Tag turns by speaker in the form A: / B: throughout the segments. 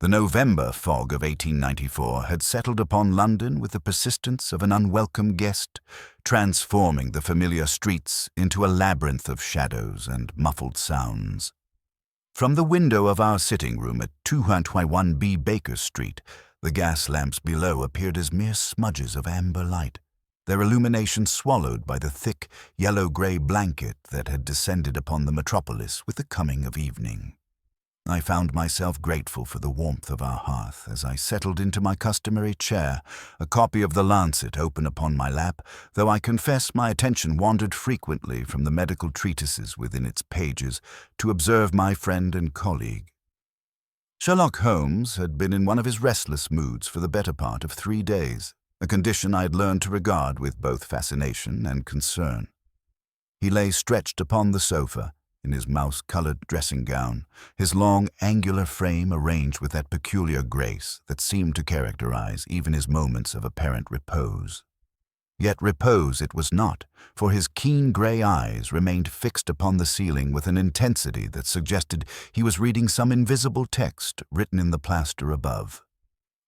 A: The November fog of 1894 had settled upon London with the persistence of an unwelcome guest, transforming the familiar streets into a labyrinth of shadows and muffled sounds. From the window of our sitting room at 221B Baker Street, the gas lamps below appeared as mere smudges of amber light, their illumination swallowed by the thick, yellow-grey blanket that had descended upon the metropolis with the coming of evening. I found myself grateful for the warmth of our hearth as I settled into my customary chair, a copy of The Lancet open upon my lap, though I confess my attention wandered frequently from the medical treatises within its pages to observe my friend and colleague. Sherlock Holmes had been in one of his restless moods for the better part of 3 days, a condition I had learned to regard with both fascination and concern. He lay stretched upon the sofa, in his mouse-colored dressing gown, his long, angular frame arranged with that peculiar grace that seemed to characterize even his moments of apparent repose. Yet repose it was not, for his keen gray eyes remained fixed upon the ceiling with an intensity that suggested he was reading some invisible text written in the plaster above.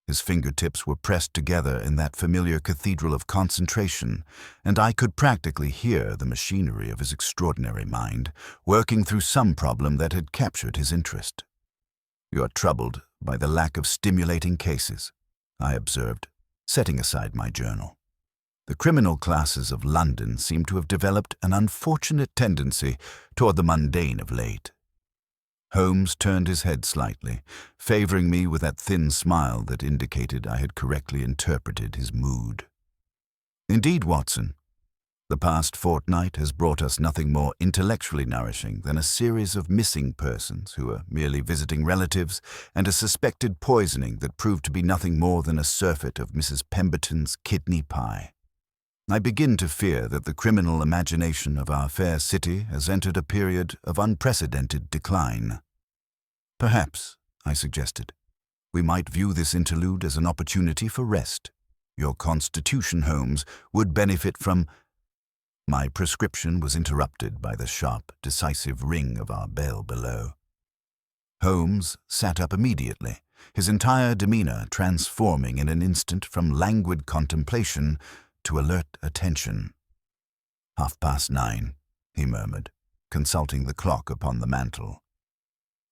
A: His fingertips were pressed together in that familiar cathedral of concentration, and I could practically hear the machinery of his extraordinary mind, working through some problem that had captured his interest. "You are troubled by the lack of stimulating cases," I observed, setting aside my journal. "The criminal classes of London seem to have developed an unfortunate tendency toward the mundane of late." Holmes turned his head slightly, favoring me with that thin smile that indicated I had correctly interpreted his mood. "Indeed, Watson, the past fortnight has brought us nothing more intellectually nourishing than a series of missing persons who are merely visiting relatives and a suspected poisoning that proved to be nothing more than a surfeit of Mrs. Pemberton's kidney pie. I begin to fear that the criminal imagination of our fair city has entered a period of unprecedented decline." "Perhaps," I suggested, "we might view this interlude as an opportunity for rest. Your constitution, Holmes, would benefit from—" My prescription was interrupted by the sharp, decisive ring of our bell below. Holmes sat up immediately, his entire demeanor transforming in an instant from languid contemplation to alert attention. "9:30, he murmured, consulting the clock upon the mantel.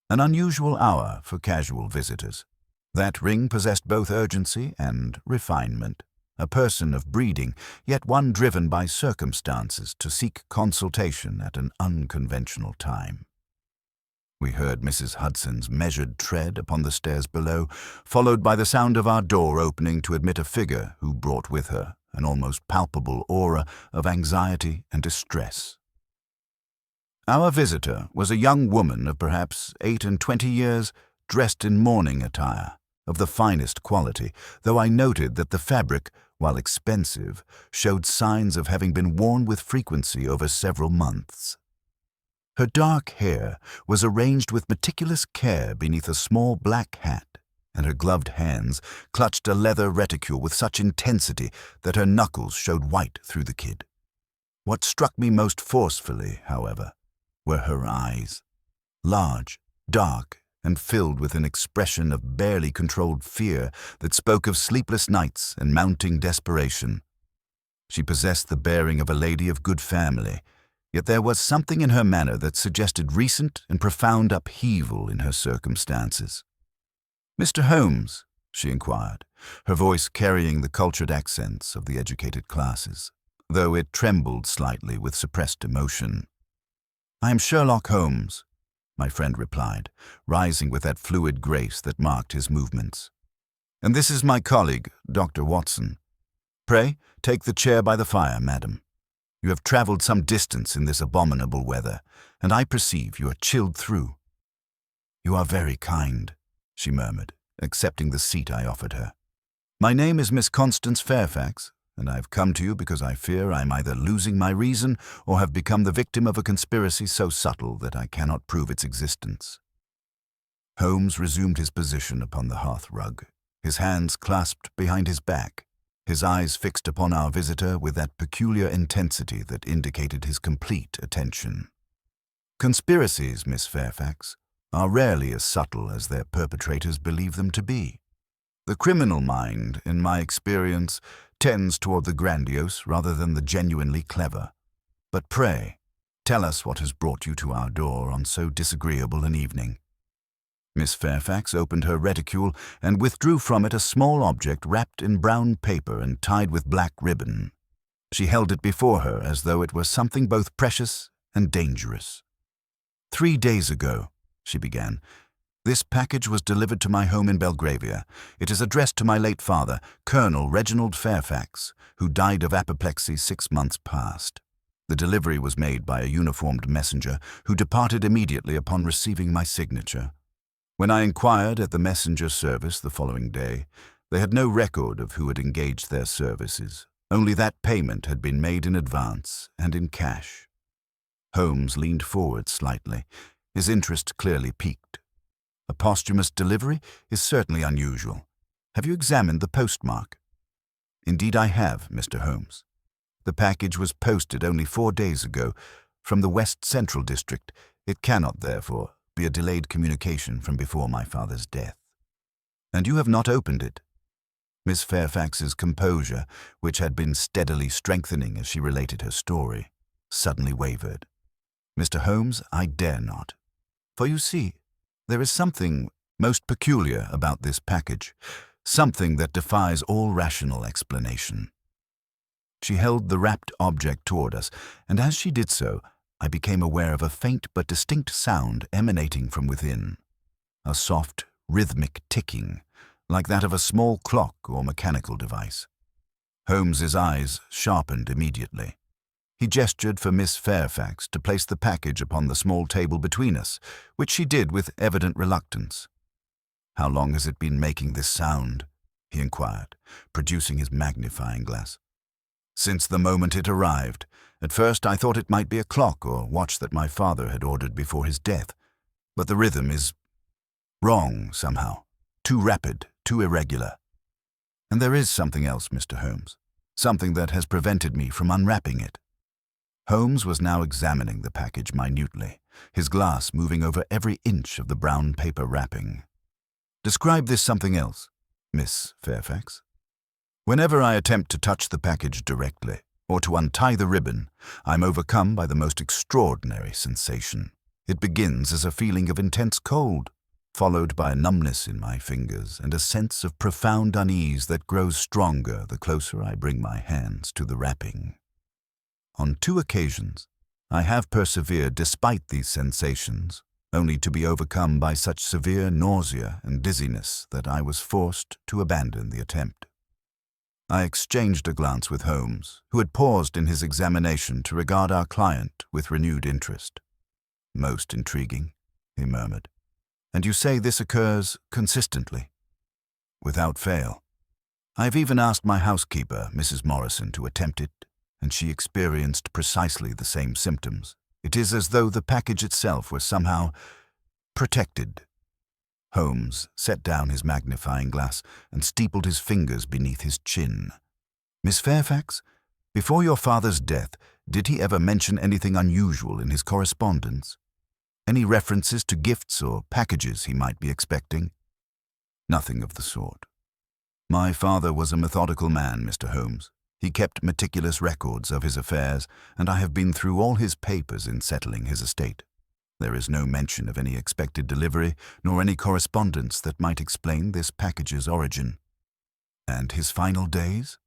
A: An unusual hour for casual visitors. That ring possessed both urgency and refinement, a person of breeding, yet one driven by circumstances to seek consultation at an unconventional time. We heard Mrs. Hudson's measured tread upon the stairs below, followed by the sound of our door opening to admit a figure who brought with her an almost palpable aura of anxiety and distress. Our visitor was a young woman of perhaps 28 years, dressed in mourning attire, of the finest quality, though I noted that the fabric, while expensive, showed signs of having been worn with frequency over several months. Her dark hair was arranged with meticulous care beneath a small black hat, and her gloved hands clutched a leather reticule with such intensity that her knuckles showed white through the kid. What struck me most forcefully, however, were her eyes, large, dark, and filled with an expression of barely controlled fear that spoke of sleepless nights and mounting desperation. She possessed the bearing of a lady of good family, yet there was something in her manner that suggested recent and profound upheaval in her circumstances. "Mr. Holmes?" she inquired, her voice carrying the cultured accents of the educated classes, though it trembled slightly with suppressed emotion. "I am Sherlock Holmes," my friend replied, rising with that fluid grace that marked his movements. "And this is my colleague, Dr. Watson. Pray, take the chair by the fire, madam. You have traveled some distance in this abominable weather, and I perceive you are chilled through." "You are very kind," she murmured, accepting the seat I offered her. "My name is Miss Constance Fairfax, and I have come to you because I fear I am either losing my reason or have become the victim of a conspiracy so subtle that I cannot prove its existence." Holmes resumed his position upon the hearth rug, his hands clasped behind his back, his eyes fixed upon our visitor with that peculiar intensity that indicated his complete attention. "Conspiracies, Miss Fairfax, are rarely as subtle as their perpetrators believe them to be. The criminal mind, in my experience, tends toward the grandiose rather than the genuinely clever. But pray, tell us what has brought you to our door on so disagreeable an evening." Miss Fairfax opened her reticule and withdrew from it a small object wrapped in brown paper and tied with black ribbon. She held it before her as though it were something both precious and dangerous. "3 days ago," she began, "this package was delivered to my home in Belgravia. It is addressed to my late father, Colonel Reginald Fairfax, who died of apoplexy 6 months past. The delivery was made by a uniformed messenger who departed immediately upon receiving my signature. When I inquired at the messenger service the following day, they had no record of who had engaged their services, only that payment had been made in advance and in cash." Holmes leaned forward slightly, his interest clearly piqued. "A posthumous delivery is certainly unusual. Have you examined the postmark?" "Indeed I have, Mr. Holmes. The package was posted only 4 days ago from the West Central District. It cannot, therefore, be a delayed communication from before my father's death." "And you have not opened it?" Miss Fairfax's composure, which had been steadily strengthening as she related her story, suddenly wavered. "Mr. Holmes, I dare not. For you see, there is something most peculiar about this package, something that defies all rational explanation." She held the wrapped object toward us, and as she did so, I became aware of a faint but distinct sound emanating from within, a soft, rhythmic ticking, like that of a small clock or mechanical device. Holmes's eyes sharpened immediately. He gestured for Miss Fairfax to place the package upon the small table between us, which she did with evident reluctance. "How long has it been making this sound?" he inquired, producing his magnifying glass. "Since the moment it arrived. At first I thought it might be a clock or watch that my father had ordered before his death, but the rhythm is wrong somehow, too rapid, too irregular. And there is something else, Mr. Holmes, something that has prevented me from unwrapping it." Holmes was now examining the package minutely, his glass moving over every inch of the brown paper wrapping. "Describe this something else, Miss Fairfax." "Whenever I attempt to touch the package directly, or to untie the ribbon, I'm overcome by the most extraordinary sensation. It begins as a feeling of intense cold, followed by a numbness in my fingers and a sense of profound unease that grows stronger the closer I bring my hands to the wrapping. On 2 occasions, I have persevered despite these sensations, only to be overcome by such severe nausea and dizziness that I was forced to abandon the attempt." I exchanged a glance with Holmes, who had paused in his examination to regard our client with renewed interest. "Most intriguing," he murmured. "And you say this occurs consistently?" "Without fail. I've even asked my housekeeper, Mrs. Morrison, to attempt it, and she experienced precisely the same symptoms. It is as though the package itself were somehow protected." Holmes set down his magnifying glass and steepled his fingers beneath his chin. "Miss Fairfax, before your father's death, did he ever mention anything unusual in his correspondence? Any references to gifts or packages he might be expecting?" "Nothing of the sort. My father was a methodical man, Mr. Holmes. He kept meticulous records of his affairs, and I have been through all his papers in settling his estate. There is no mention of any expected delivery, nor any correspondence that might explain this package's origin." "And his final days?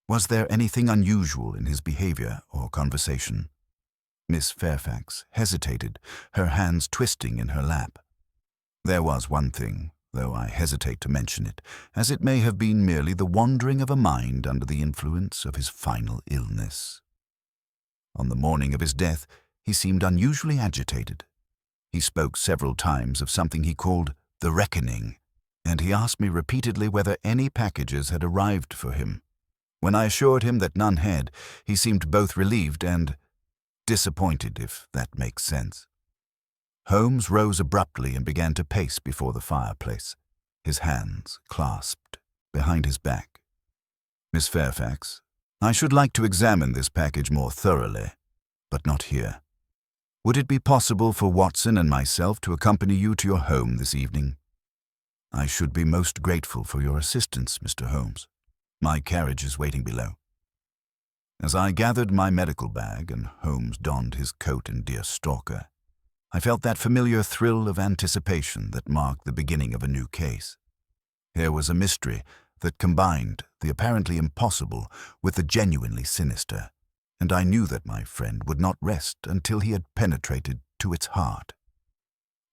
A: Was there anything unusual in his behavior or conversation?" Miss Fairfax hesitated, her hands twisting in her lap. "There was one thing, though I hesitate to mention it, as it may have been merely the wandering of a mind under the influence of his final illness. On the morning of his death, he seemed unusually agitated. He spoke several times of something he called the reckoning, and he asked me repeatedly whether any packages had arrived for him. When I assured him that none had, he seemed both relieved and disappointed, if that makes sense." Holmes rose abruptly and began to pace before the fireplace, his hands clasped behind his back. "Miss Fairfax, I should like to examine this package more thoroughly, but not here. Would it be possible for Watson and myself to accompany you to your home this evening? I should be most grateful for your assistance, Mr. Holmes. My carriage is waiting below. As I gathered my medical bag and Holmes donned his coat and deerstalker, I felt that familiar thrill of anticipation that marked the beginning of a new case. Here was a mystery that combined the apparently impossible with the genuinely sinister, and I knew that my friend would not rest until he had penetrated to its heart.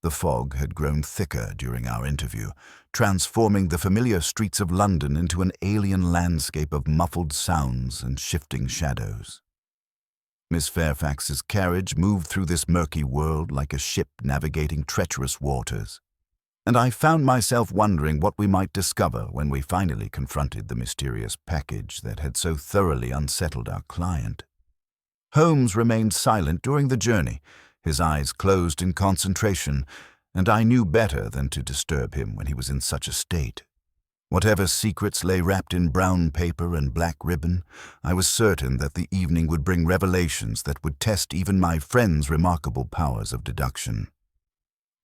A: The fog had grown thicker during our interview, transforming the familiar streets of London into an alien landscape of muffled sounds and shifting shadows. Miss Fairfax's carriage moved through this murky world like a ship navigating treacherous waters, and I found myself wondering what we might discover when we finally confronted the mysterious package that had so thoroughly unsettled our client. Holmes remained silent during the journey, his eyes closed in concentration, and I knew better than to disturb him when he was in such a state. Whatever secrets lay wrapped in brown paper and black ribbon, I was certain that the evening would bring revelations that would test even my friend's remarkable powers of deduction.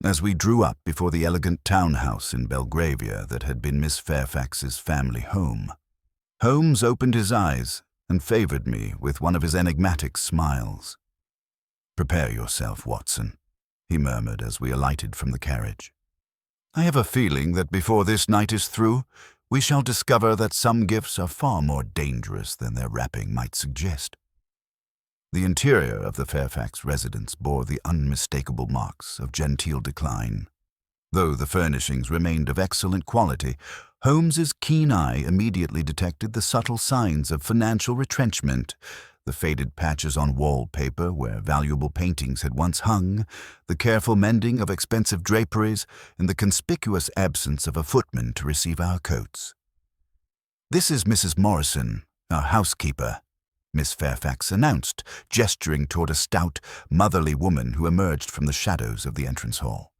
A: As we drew up before the elegant townhouse in Belgravia that had been Miss Fairfax's family home, Holmes opened his eyes and favored me with one of his enigmatic smiles. "Prepare yourself, Watson," he murmured as we alighted from the carriage. "I have a feeling that before this night is through, we shall discover that some gifts are far more dangerous than their wrapping might suggest." The interior of the Fairfax residence bore the unmistakable marks of genteel decline. Though the furnishings remained of excellent quality, Holmes's keen eye immediately detected the subtle signs of financial retrenchment: the faded patches on wallpaper where valuable paintings had once hung, the careful mending of expensive draperies, and the conspicuous absence of a footman to receive our coats. "This is Mrs. Morrison, our housekeeper," Miss Fairfax announced, gesturing toward a stout, motherly woman who emerged from the shadows of the entrance hall.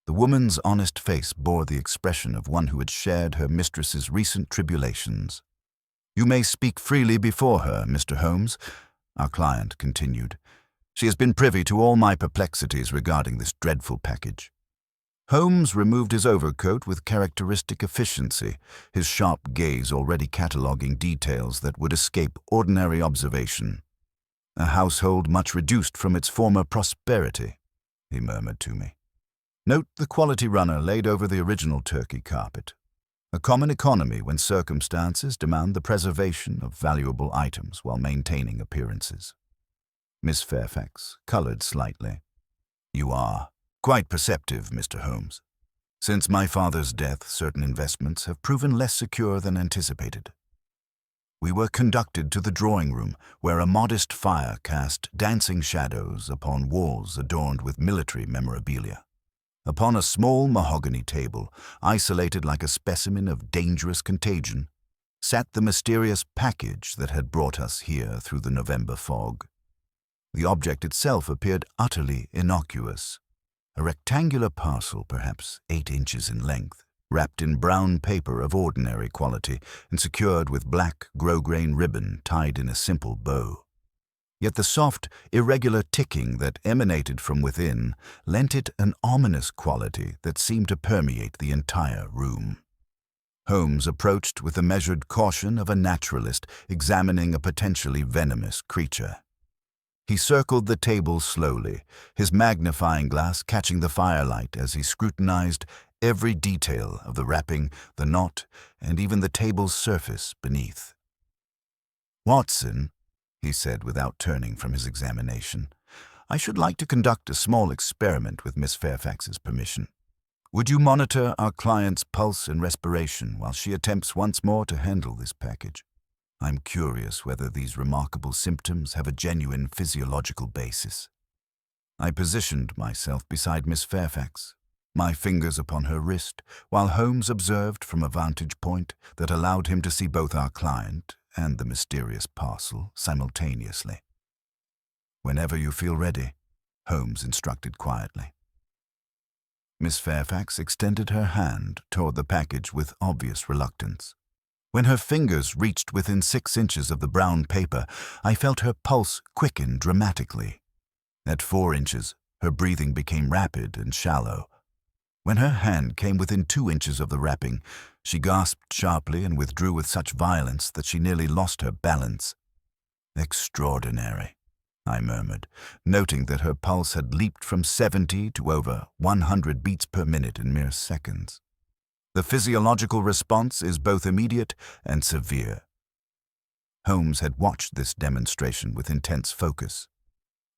A: The woman's honest face bore the expression of one who had shared her mistress's recent tribulations. "You may speak freely before her, Mr. Holmes," our client continued. "She has been privy to all my perplexities regarding this dreadful package." Holmes removed his overcoat with characteristic efficiency, his sharp gaze already cataloguing details that would escape ordinary observation. "A household much reduced from its former prosperity," he murmured to me. "Note the quality runner laid over the original Turkey carpet. A common economy when circumstances demand the preservation of valuable items while maintaining appearances." Miss Fairfax colored slightly. "You are quite perceptive, Mr. Holmes. Since my father's death, certain investments have proven less secure than anticipated." We were conducted to the drawing room, where a modest fire cast dancing shadows upon walls adorned with military memorabilia. Upon a small mahogany table, isolated like a specimen of dangerous contagion, sat the mysterious package that had brought us here through the November fog. The object itself appeared utterly innocuous. A rectangular parcel, perhaps 8 inches in length, wrapped in brown paper of ordinary quality and secured with black grosgrain ribbon tied in a simple bow. Yet the soft, irregular ticking that emanated from within lent it an ominous quality that seemed to permeate the entire room. Holmes approached with the measured caution of a naturalist examining a potentially venomous creature. He circled the table slowly, his magnifying glass catching the firelight as he scrutinized every detail of the wrapping, the knot, and even the table's surface beneath. "Watson," he said without turning from his examination, "I should like to conduct a small experiment with Miss Fairfax's permission. Would you monitor our client's pulse and respiration while she attempts once more to handle this package? I'm curious whether these remarkable symptoms have a genuine physiological basis." I positioned myself beside Miss Fairfax, my fingers upon her wrist, while Holmes observed from a vantage point that allowed him to see both our client and the mysterious parcel simultaneously. "Whenever you feel ready," Holmes instructed quietly. Miss Fairfax extended her hand toward the package with obvious reluctance. When her fingers reached within 6 inches of the brown paper, I felt her pulse quicken dramatically. At 4 inches, her breathing became rapid and shallow. When her hand came within 2 inches of the wrapping, she gasped sharply and withdrew with such violence that she nearly lost her balance. "Extraordinary," I murmured, noting that her pulse had leaped from 70 to over 100 beats per minute in mere seconds. "The physiological response is both immediate and severe." Holmes had watched this demonstration with intense focus.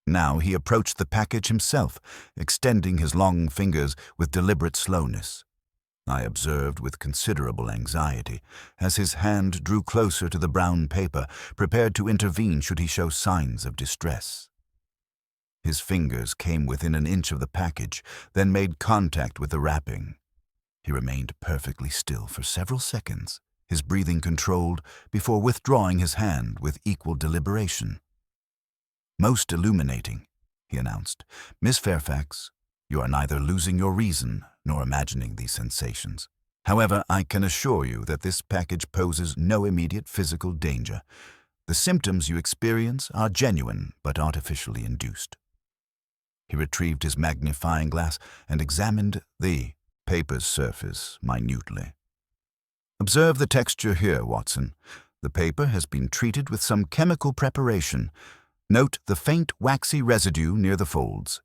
A: Now he approached the package himself, extending his long fingers with deliberate slowness. I observed with considerable anxiety as his hand drew closer to the brown paper, prepared to intervene should he show signs of distress. His fingers came within an inch of the package, then made contact with the wrapping. He remained perfectly still for several seconds, his breathing controlled, before withdrawing his hand with equal deliberation. "Most illuminating," he announced. "Miss Fairfax, you are neither losing your reason nor imagining these sensations. However, I can assure you that this package poses no immediate physical danger. The symptoms you experience are genuine but artificially induced." He retrieved his magnifying glass and examined the paper's surface minutely. "Observe the texture here, Watson. The paper has been treated with some chemical preparation. Note the faint waxy residue near the folds.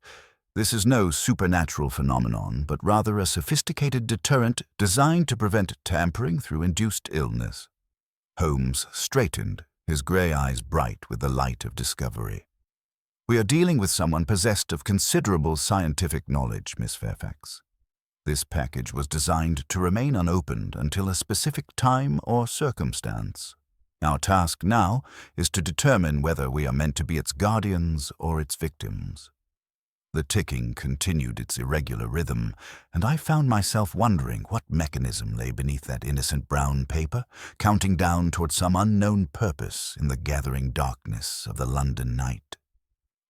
A: This is no supernatural phenomenon, but rather a sophisticated deterrent designed to prevent tampering through induced illness." Holmes straightened, his gray eyes bright with the light of discovery. "We are dealing with someone possessed of considerable scientific knowledge, Miss Fairfax. This package was designed to remain unopened until a specific time or circumstance. Our task now is to determine whether we are meant to be its guardians or its victims." The ticking continued its irregular rhythm, and I found myself wondering what mechanism lay beneath that innocent brown paper, counting down toward some unknown purpose in the gathering darkness of the London night.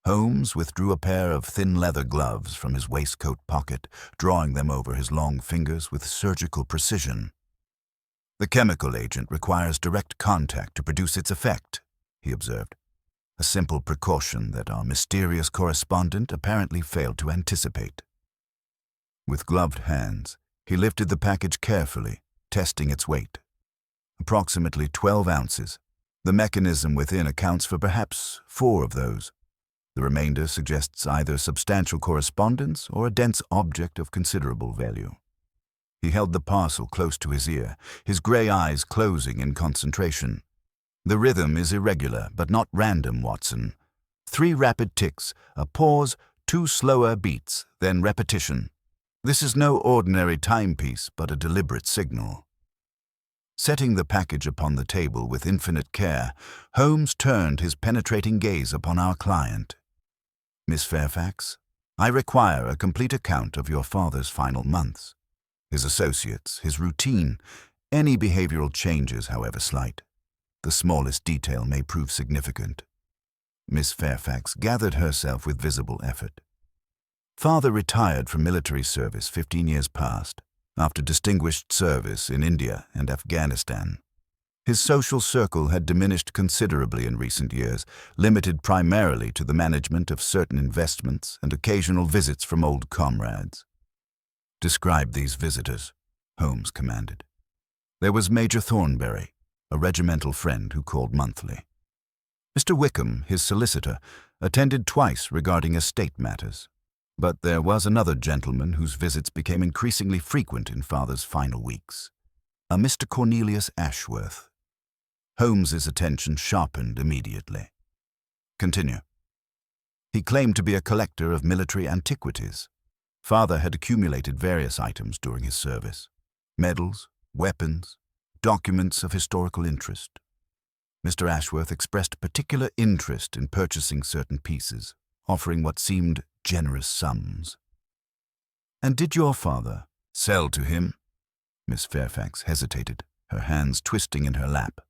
A: Holmes withdrew a pair of thin leather gloves from his waistcoat pocket, drawing them over his long fingers with surgical precision. "The chemical agent requires direct contact to produce its effect," he observed. "A simple precaution that our mysterious correspondent apparently failed to anticipate." With gloved hands, he lifted the package carefully, testing its weight. Approximately 12 ounces. The mechanism within accounts for perhaps 4 of those. The remainder suggests either substantial correspondence or a dense object of considerable value. He held the parcel close to his ear, his gray eyes closing in concentration. "The rhythm is irregular, but not random, Watson. 3 rapid ticks, a pause, 2 slower beats, then repetition. This is no ordinary timepiece, but a deliberate signal." Setting the package upon the table with infinite care, Holmes turned his penetrating gaze upon our client. "Miss Fairfax, I require a complete account of your father's final months. His associates, his routine, any behavioral changes, however slight. The smallest detail may prove significant." Miss Fairfax gathered herself with visible effort. "Father retired from military service 15 years past, after distinguished service in India and Afghanistan. His social circle had diminished considerably in recent years, limited primarily to the management of certain investments and occasional visits from old comrades." "Describe these visitors," Holmes commanded. "There was Major Thornbury, a regimental friend who called monthly. Mr. Wickham, his solicitor, attended twice regarding estate matters. But there was another gentleman whose visits became increasingly frequent in Father's final weeks, a Mr. Cornelius Ashworth." Holmes's attention sharpened immediately. "Continue." "He claimed to be a collector of military antiquities. Father had accumulated various items during his service: medals, weapons, documents of historical interest. Mr. Ashworth expressed particular interest in purchasing certain pieces, offering what seemed generous sums." "And did your father sell to him?" Miss Fairfax hesitated, her hands twisting in her lap.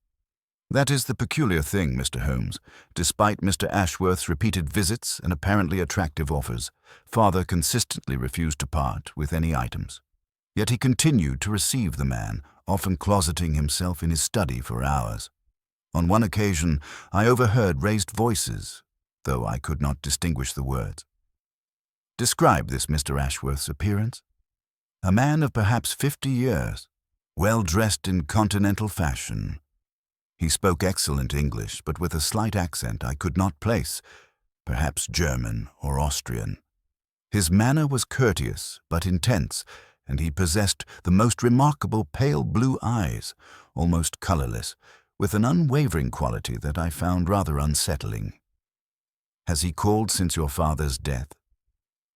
A: "That is the peculiar thing, Mr. Holmes. Despite Mr. Ashworth's repeated visits and apparently attractive offers, Father consistently refused to part with any items. Yet he continued to receive the man, often closeting himself in his study for hours. On one occasion, I overheard raised voices, though I could not distinguish the words. "Describe this Mr. Ashworth's appearance." "A man of perhaps 50 years, well dressed in continental fashion. He spoke excellent English, but with a slight accent I could not place, perhaps German or Austrian. His manner was courteous but intense, and he possessed the most remarkable pale blue eyes, almost colorless, with an unwavering quality that I found rather unsettling." "Has he called since your father's death?"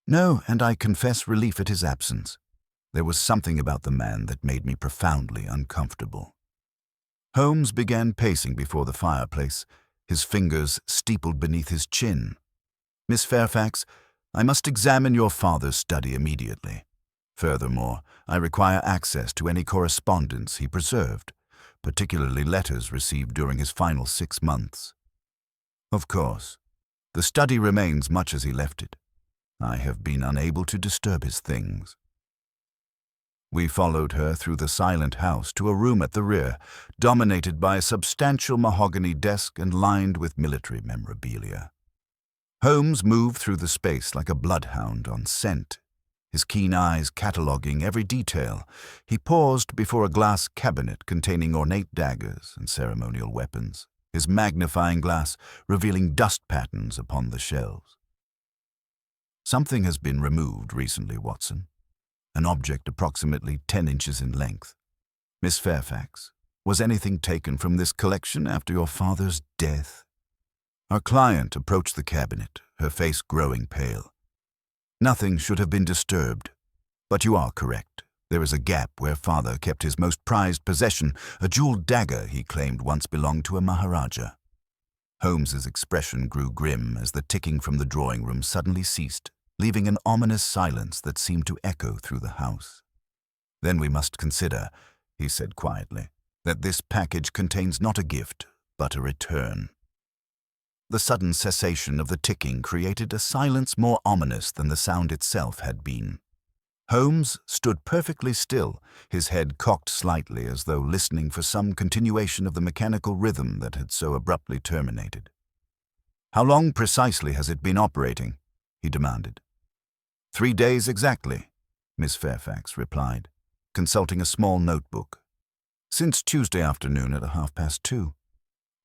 A: "No, and I confess relief at his absence. There was something about the man that made me profoundly uncomfortable." Holmes began pacing before the fireplace, his fingers steepled beneath his chin. "Miss Fairfax, I must examine your father's study immediately. Furthermore, I require access to any correspondence he preserved, particularly letters received during his final 6 months." "Of course. The study remains much as he left it. I have been unable to disturb his things." We followed her through the silent house to a room at the rear, dominated by a substantial mahogany desk and lined with military memorabilia. Holmes moved through the space like a bloodhound on scent, his keen eyes cataloguing every detail. He paused before a glass cabinet containing ornate daggers and ceremonial weapons, his magnifying glass revealing dust patterns upon the shelves. "Something has been removed recently, Watson. An object approximately 10 inches in length. Miss Fairfax, was anything taken from this collection after your father's death?" Our client approached the cabinet, her face growing pale. "Nothing should have been disturbed. But you are correct. There is a gap where father kept his most prized possession, a jeweled dagger he claimed once belonged to a Maharaja." Holmes's expression grew grim as the ticking from the drawing room suddenly ceased, leaving an ominous silence that seemed to echo through the house. "Then we must consider," he said quietly, "that this package contains not a gift, but a return." The sudden cessation of the ticking created a silence more ominous than the sound itself had been. Holmes stood perfectly still, his head cocked slightly as though listening for some continuation of the mechanical rhythm that had so abruptly terminated. "How long precisely has it been operating?" he demanded. 3 days exactly," Miss Fairfax replied, consulting a small notebook. "Since Tuesday afternoon at 2:30.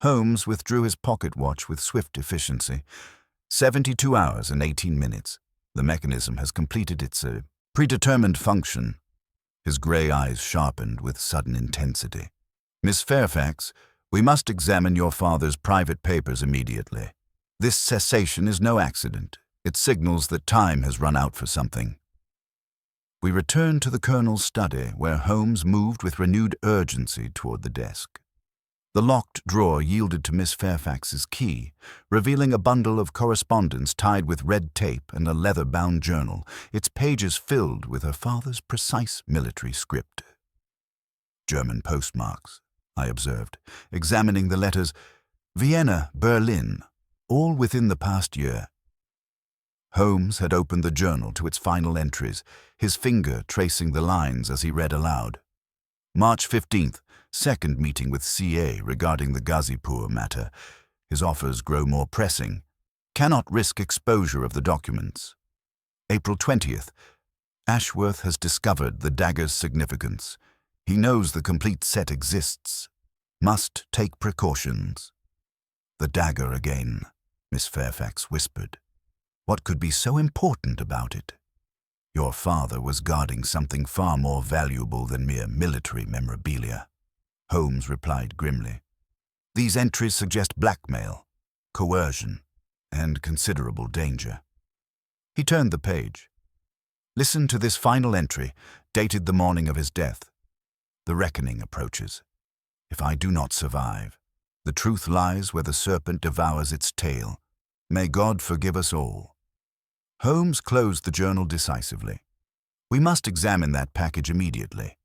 A: Holmes withdrew his pocket watch with swift efficiency. 72 hours and 18 minutes. The mechanism has completed its predetermined function." His grey eyes sharpened with sudden intensity. "Miss Fairfax, we must examine your father's private papers immediately. This cessation is no accident. It signals that time has run out for something." We returned to the Colonel's study, where Holmes moved with renewed urgency toward the desk. The locked drawer yielded to Miss Fairfax's key, revealing a bundle of correspondence tied with red tape and a leather-bound journal, its pages filled with her father's precise military script. "German postmarks," I observed, examining the letters. "Vienna, Berlin, all within the past year." Holmes had opened the journal to its final entries, his finger tracing the lines as he read aloud. "March 15th, second meeting with CA regarding the Ghazipur matter. His offers grow more pressing. Cannot risk exposure of the documents. April 20th, Ashworth has discovered the dagger's significance. He knows the complete set exists. Must take precautions." "The dagger again," Miss Fairfax whispered. "What could be so important about it?" "Your father was guarding something far more valuable than mere military memorabilia," Holmes replied grimly. "These entries suggest blackmail, coercion, and considerable danger." He turned the page. "Listen to this final entry, dated the morning of his death. The reckoning approaches. If I do not survive, the truth lies where the serpent devours its tail. May God forgive us all." Holmes closed the journal decisively. "We must examine that package immediately.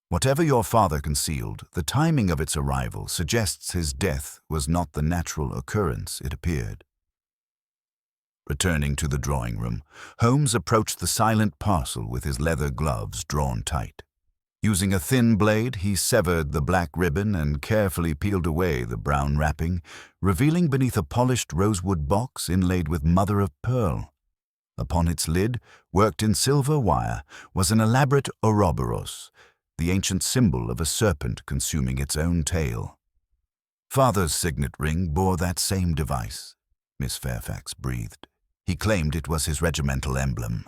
A: Whatever your father concealed, the timing of its arrival suggests his death was not the natural occurrence it appeared." Returning to the drawing room, Holmes approached the silent parcel with his leather gloves drawn tight. Using a thin blade, he severed the black ribbon and carefully peeled away the brown wrapping, revealing beneath a polished rosewood box inlaid with mother-of-pearl. Upon its lid, worked in silver wire, was an elaborate Ouroboros, the ancient symbol of a serpent consuming its own tail. Father's signet ring bore that same device, Miss Fairfax breathed. He claimed it was his regimental emblem.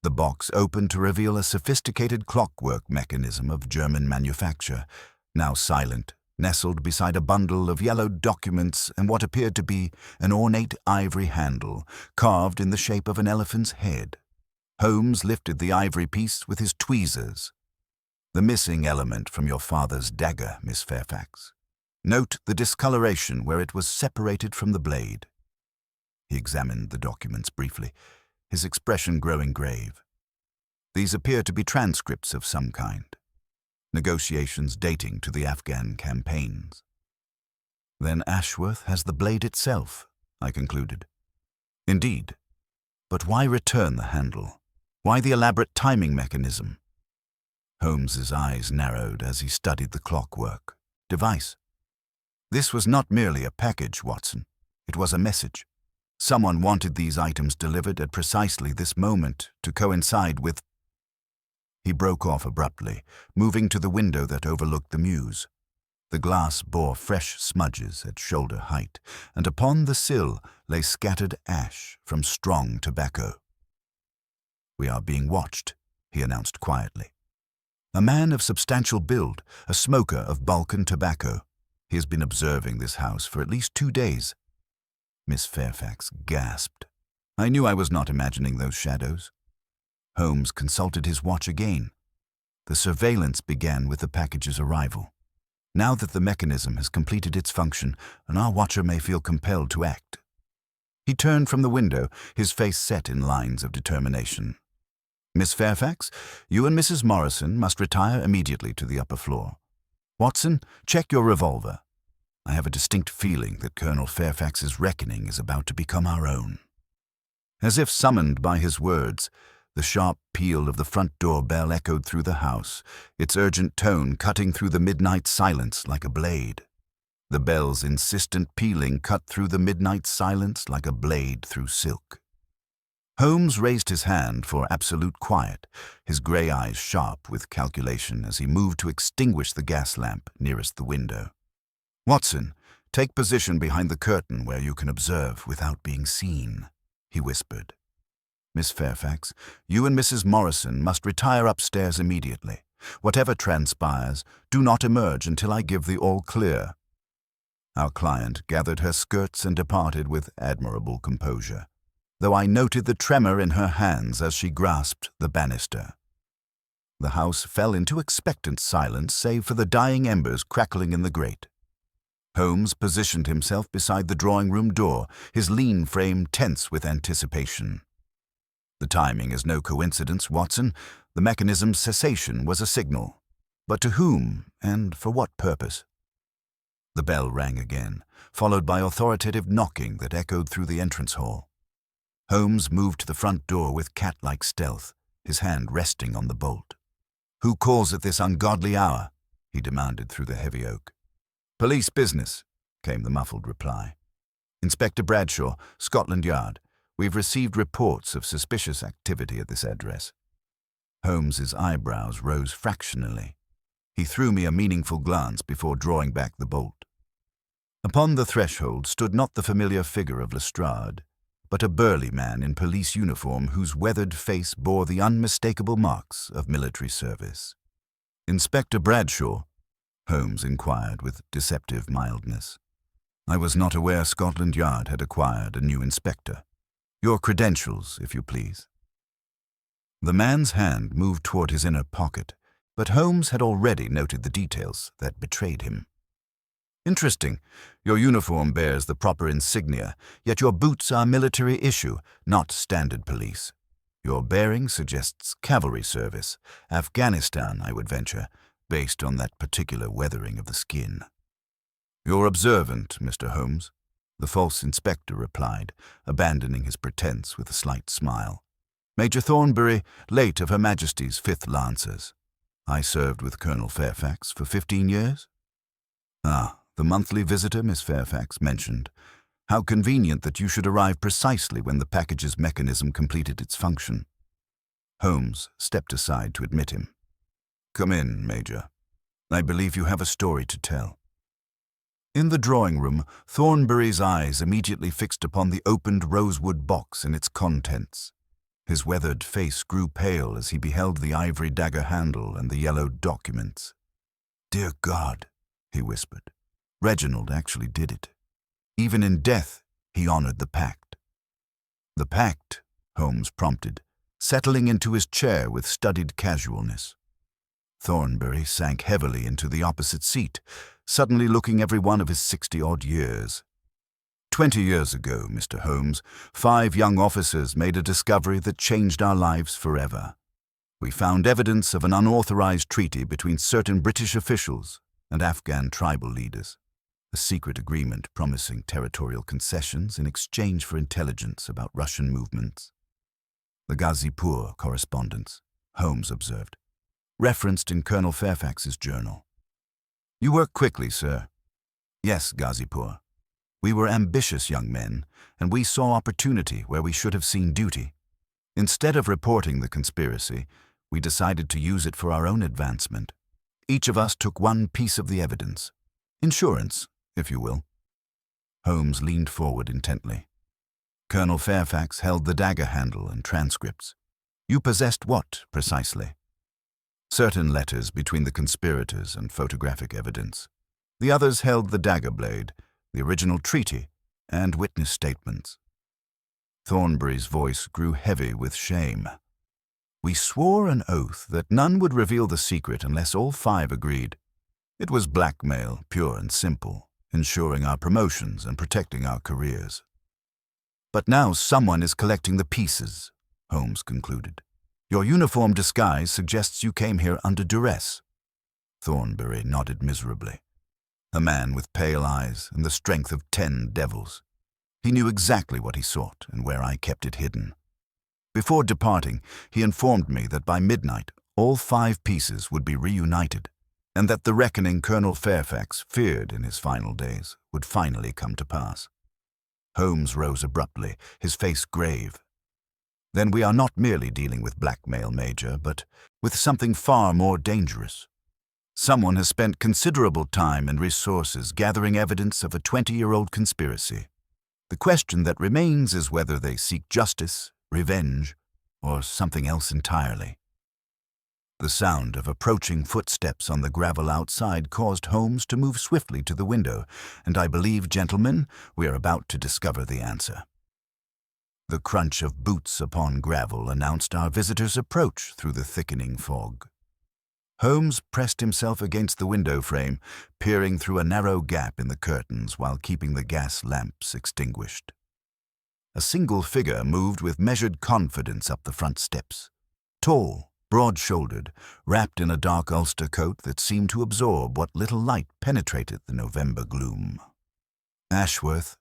A: The box opened to reveal a sophisticated clockwork mechanism of German manufacture, now silent, nestled beside a bundle of yellowed documents and what appeared to be an ornate ivory handle carved in the shape of an elephant's head. Holmes lifted the ivory piece with his tweezers. "The missing element from your father's dagger, Miss Fairfax. Note the discoloration where it was separated from the blade." He examined the documents briefly, his expression growing grave. "These appear to be transcripts of some kind. Negotiations dating to the Afghan campaigns." "Then Ashworth has the blade itself," I concluded. "Indeed. But why return the handle? Why the elaborate timing mechanism?" Holmes's eyes narrowed as he studied the clockwork. "Device. This was not merely a package, Watson. It was a message. Someone wanted these items delivered at precisely this moment to coincide with—" He broke off abruptly, moving to the window that overlooked the mews. The glass bore fresh smudges at shoulder height, and upon the sill lay scattered ash from strong tobacco. "We are being watched," he announced quietly. "A man of substantial build, a smoker of Balkan tobacco. He has been observing this house for at least 2 days. Miss Fairfax gasped. I knew I was not imagining those shadows. Holmes consulted his watch again. The surveillance began with the package's arrival. Now that the mechanism has completed its function, our watcher may feel compelled to act. He turned from the window, his face set in lines of determination. "Miss Fairfax, you and Mrs. Morrison must retire immediately to the upper floor. Watson, check your revolver. I have a distinct feeling that Colonel Fairfax's reckoning is about to become our own." As if summoned by his words, the sharp peal of the front door bell echoed through the house, its urgent tone cutting through the midnight silence like a blade. The bell's insistent pealing cut through the midnight silence like a blade through silk. Holmes raised his hand for absolute quiet, his grey eyes sharp with calculation as he moved to extinguish the gas lamp nearest the window. "Watson, take position behind the curtain where you can observe without being seen," he whispered. "Miss Fairfax, you and Mrs. Morrison must retire upstairs immediately. Whatever transpires, do not emerge until I give the all clear." Our client gathered her skirts and departed with admirable composure, though I noted the tremor in her hands as she grasped the banister. The house fell into expectant silence save for the dying embers crackling in the grate. Holmes positioned himself beside the drawing-room door, his lean frame tense with anticipation. "The timing is no coincidence, Watson. The mechanism's cessation was a signal. But to whom, and for what purpose?" The bell rang again, followed by authoritative knocking that echoed through the entrance hall. Holmes moved to the front door with cat-like stealth, his hand resting on the bolt. "Who calls at this ungodly hour?" he demanded through the heavy oak. "Police business," came the muffled reply. "Inspector Bradshaw, Scotland Yard. We've received reports of suspicious activity at this address." Holmes's eyebrows rose fractionally. He threw me a meaningful glance before drawing back the bolt. Upon the threshold stood not the familiar figure of Lestrade, but a burly man in police uniform whose weathered face bore the unmistakable marks of military service. "Inspector Bradshaw?" Holmes inquired with deceptive mildness. "I was not aware Scotland Yard had acquired a new inspector. Your credentials, if you please." The man's hand moved toward his inner pocket, but Holmes had already noted the details that betrayed him. "Interesting. Your uniform bears the proper insignia, yet your boots are military issue, not standard police. Your bearing suggests cavalry service, Afghanistan, I would venture, based on that particular weathering of the skin." "You're observant, Mr. Holmes," the false inspector replied, abandoning his pretense with a slight smile. "Major Thornbury, late of Her Majesty's 5th Lancers. I served with Colonel Fairfax for 15 years. Ah, the monthly visitor Miss Fairfax mentioned. How convenient that you should arrive precisely when the package's mechanism completed its function. Holmes stepped aside to admit him. Come in, Major. I believe you have a story to tell. In the drawing-room, Thornbury's eyes immediately fixed upon the opened rosewood box and its contents. His weathered face grew pale as he beheld the ivory dagger handle and the yellowed documents. "Dear God," he whispered. "Reginald actually did it. Even in death, he honored the pact." "The pact," Holmes prompted, settling into his chair with studied casualness. Thornbury sank heavily into the opposite seat, suddenly looking every one of his 60-odd years. 20 years ago, Mr. Holmes, 5 young officers made a discovery that changed our lives forever. We found evidence of an unauthorized treaty between certain British officials and Afghan tribal leaders, a secret agreement promising territorial concessions in exchange for intelligence about Russian movements. The Ghazipur correspondence, Holmes observed, referenced in Colonel Fairfax's journal. "You work quickly, sir." "Yes, Ghazipur. We were ambitious young men, and we saw opportunity where we should have seen duty. Instead of reporting the conspiracy, we decided to use it for our own advancement. Each of us took one piece of the evidence. Insurance, if you will." Holmes leaned forward intently. Colonel Fairfax held the dagger handle and transcripts. "You possessed what, precisely?" "Certain letters between the conspirators and photographic evidence. The others held the dagger blade, the original treaty, and witness statements." Thornbury's voice grew heavy with shame. "We swore an oath that none would reveal the secret unless all 5 agreed. It was blackmail, pure and simple, ensuring our promotions and protecting our careers." "But now someone is collecting the pieces," Holmes concluded. "Your uniform disguise suggests you came here under duress." Thornbury nodded miserably. A man with pale eyes and the strength of 10 devils. He knew exactly what he sought and where I kept it hidden. Before departing, he informed me that by midnight all 5 pieces would be reunited, and that the reckoning Colonel Fairfax feared in his final days would finally come to pass. Holmes rose abruptly, his face grave. "Then we are not merely dealing with blackmail, Major, but with something far more dangerous. Someone has spent considerable time and resources gathering evidence of a 20-year-old conspiracy. The question that remains is whether they seek justice, revenge, or something else entirely." The sound of approaching footsteps on the gravel outside caused Holmes to move swiftly to the window, and I believe, gentlemen, we are about to discover the answer. The crunch of boots upon gravel announced our visitor's approach through the thickening fog. Holmes pressed himself against the window frame, peering through a narrow gap in the curtains while keeping the gas lamps extinguished. A single figure moved with measured confidence up the front steps. Tall, broad-shouldered, wrapped in a dark ulster coat that seemed to absorb what little light penetrated the November gloom. "Ashworth,"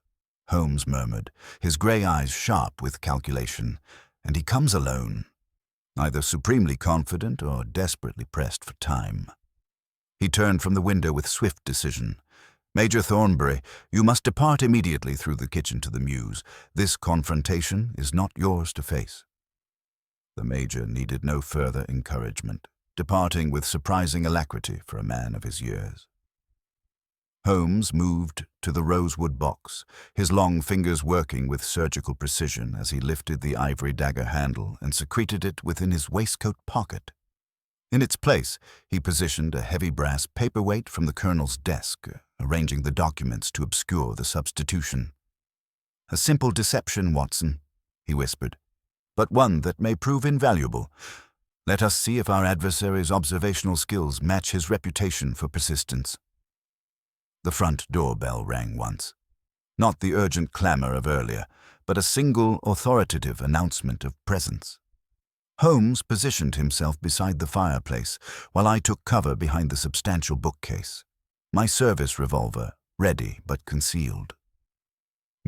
A: Holmes murmured, his grey eyes sharp with calculation, "and he comes alone, either supremely confident or desperately pressed for time." He turned from the window with swift decision. "Major Thornbury, you must depart immediately through the kitchen to the mews. This confrontation is not yours to face." The Major needed no further encouragement, departing with surprising alacrity for a man of his years. Holmes moved to the rosewood box, his long fingers working with surgical precision as he lifted the ivory dagger handle and secreted it within his waistcoat pocket. In its place, he positioned a heavy brass paperweight from the colonel's desk, arranging the documents to obscure the substitution. "A simple deception, Watson," he whispered, "but one that may prove invaluable. Let us see if our adversary's observational skills match his reputation for persistence." The front doorbell rang once. Not the urgent clamor of earlier, but a single authoritative announcement of presence. Holmes positioned himself beside the fireplace, while I took cover behind the substantial bookcase, my service revolver ready but concealed.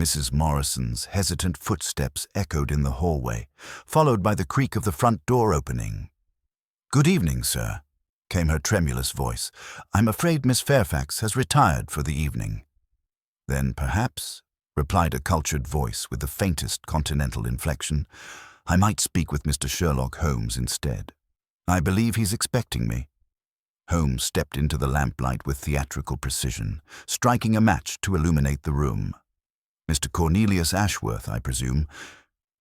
A: Mrs. Morrison's hesitant footsteps echoed in the hallway, followed by the creak of the front door opening. "Good evening, sir," came her tremulous voice. "I'm afraid Miss Fairfax has retired for the evening." "Then perhaps," replied a cultured voice with the faintest continental inflection, "I might speak with Mr. Sherlock Holmes instead. I believe he's expecting me." Holmes stepped into the lamplight with theatrical precision, striking a match to illuminate the room. "Mr. Cornelius Ashworth, I presume.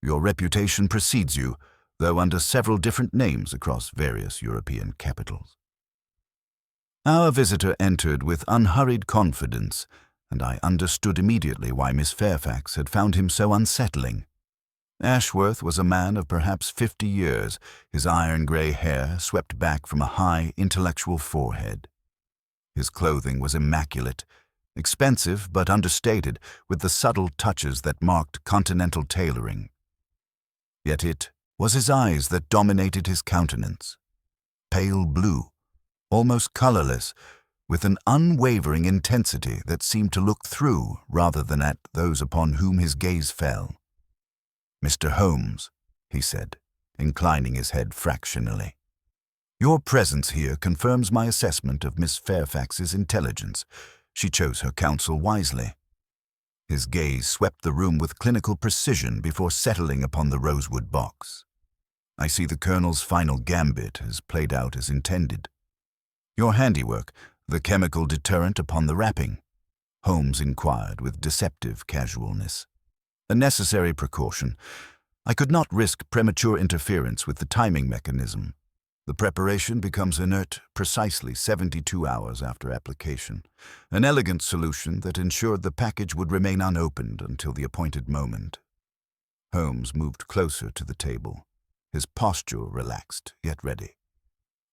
A: Your reputation precedes you, though under several different names across various European capitals." Our visitor entered with unhurried confidence, and I understood immediately why Miss Fairfax had found him so unsettling. Ashworth was a man of perhaps 50 years, his iron-grey hair swept back from a high, intellectual forehead. His clothing was immaculate, expensive but understated, with the subtle touches that marked continental tailoring. Yet it was his eyes that dominated his countenance. Pale blue, almost colorless, with an unwavering intensity that seemed to look through rather than at those upon whom his gaze fell. "Mr. Holmes," he said, inclining his head fractionally, "your presence here confirms my assessment of Miss Fairfax's intelligence. She chose her counsel wisely." His gaze swept the room with clinical precision before settling upon the rosewood box. "I see the Colonel's final gambit has played out as intended. Your handiwork, the chemical deterrent upon the wrapping?" Holmes inquired with deceptive casualness. "A necessary precaution. I could not risk premature interference with the timing mechanism. The preparation becomes inert precisely 72 hours after application. An elegant solution that ensured the package would remain unopened until the appointed moment." Holmes moved closer to the table, his posture relaxed yet ready.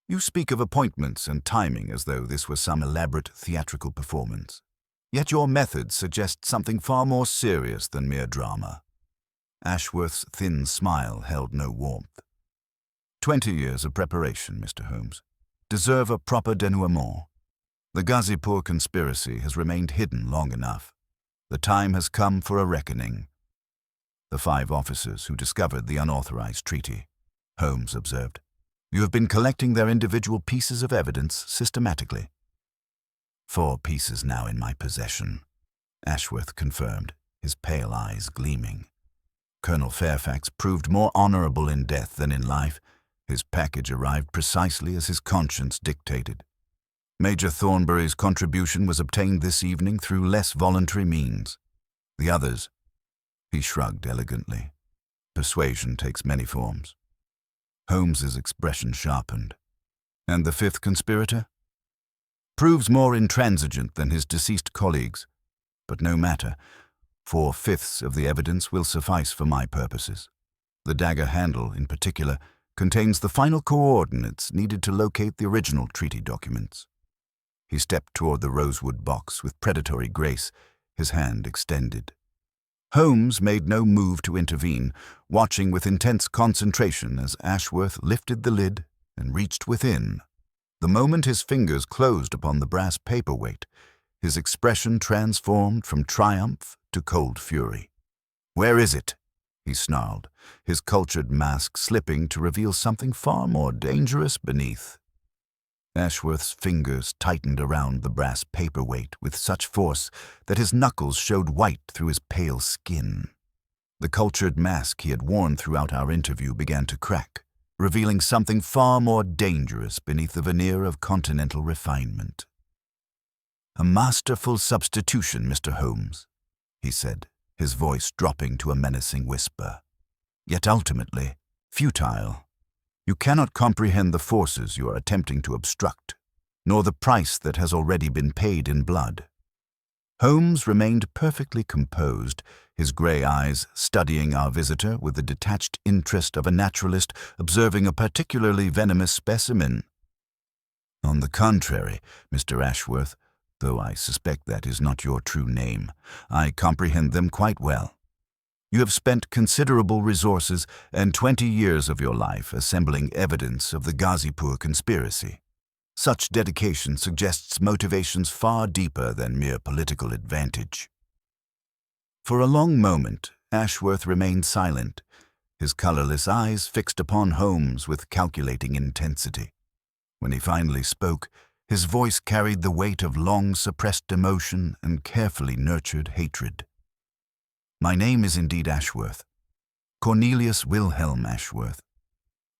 A: "You speak of appointments and timing as though this were some elaborate theatrical performance. Yet your methods suggest something far more serious than mere drama." Ashworth's thin smile held no warmth. 20 years of preparation, Mr. Holmes, deserve a proper denouement. The Gazipur conspiracy has remained hidden long enough. The time has come for a reckoning." "The 5 officers who discovered the unauthorized treaty," Holmes observed. "You have been collecting their individual pieces of evidence systematically." 4 pieces now in my possession," Ashworth confirmed, his pale eyes gleaming. "Colonel Fairfax proved more honorable in death than in life. His package arrived precisely as his conscience dictated. Major Thornbury's contribution was obtained this evening through less voluntary means. The others," he shrugged elegantly. "Persuasion takes many forms." Holmes's expression sharpened. "And the 5th conspirator?" "Proves more intransigent than his deceased colleagues. But no matter. 4/5 of the evidence will suffice for my purposes. The dagger handle, in particular, contains the final coordinates needed to locate the original treaty documents." He stepped toward the rosewood box with predatory grace, his hand extended. Holmes made no move to intervene, watching with intense concentration as Ashworth lifted the lid and reached within. The moment his fingers closed upon the brass paperweight, his expression transformed from triumph to cold fury. "Where is it?" he snarled, his cultured mask slipping to reveal something far more dangerous beneath. Ashworth's fingers tightened around the brass paperweight with such force that his knuckles showed white through his pale skin. The cultured mask he had worn throughout our interview began to crack, revealing something far more dangerous beneath the veneer of continental refinement. "A masterful substitution, Mr. Holmes," he said, his voice dropping to a menacing whisper. "Yet ultimately, futile. You cannot comprehend the forces you are attempting to obstruct, nor the price that has already been paid in blood." Holmes remained perfectly composed, his grey eyes studying our visitor with the detached interest of a naturalist observing a particularly venomous specimen. "On the contrary, Mr. Ashworth, though I suspect that is not your true name, I comprehend them quite well. You have spent considerable resources and 20 years of your life assembling evidence of the Gazipur conspiracy. Such dedication suggests motivations far deeper than mere political advantage." For a long moment, Ashworth remained silent, his colorless eyes fixed upon Holmes with calculating intensity. When he finally spoke, his voice carried the weight of long-suppressed emotion and carefully nurtured hatred. "My name is indeed Ashworth. Cornelius Wilhelm Ashworth.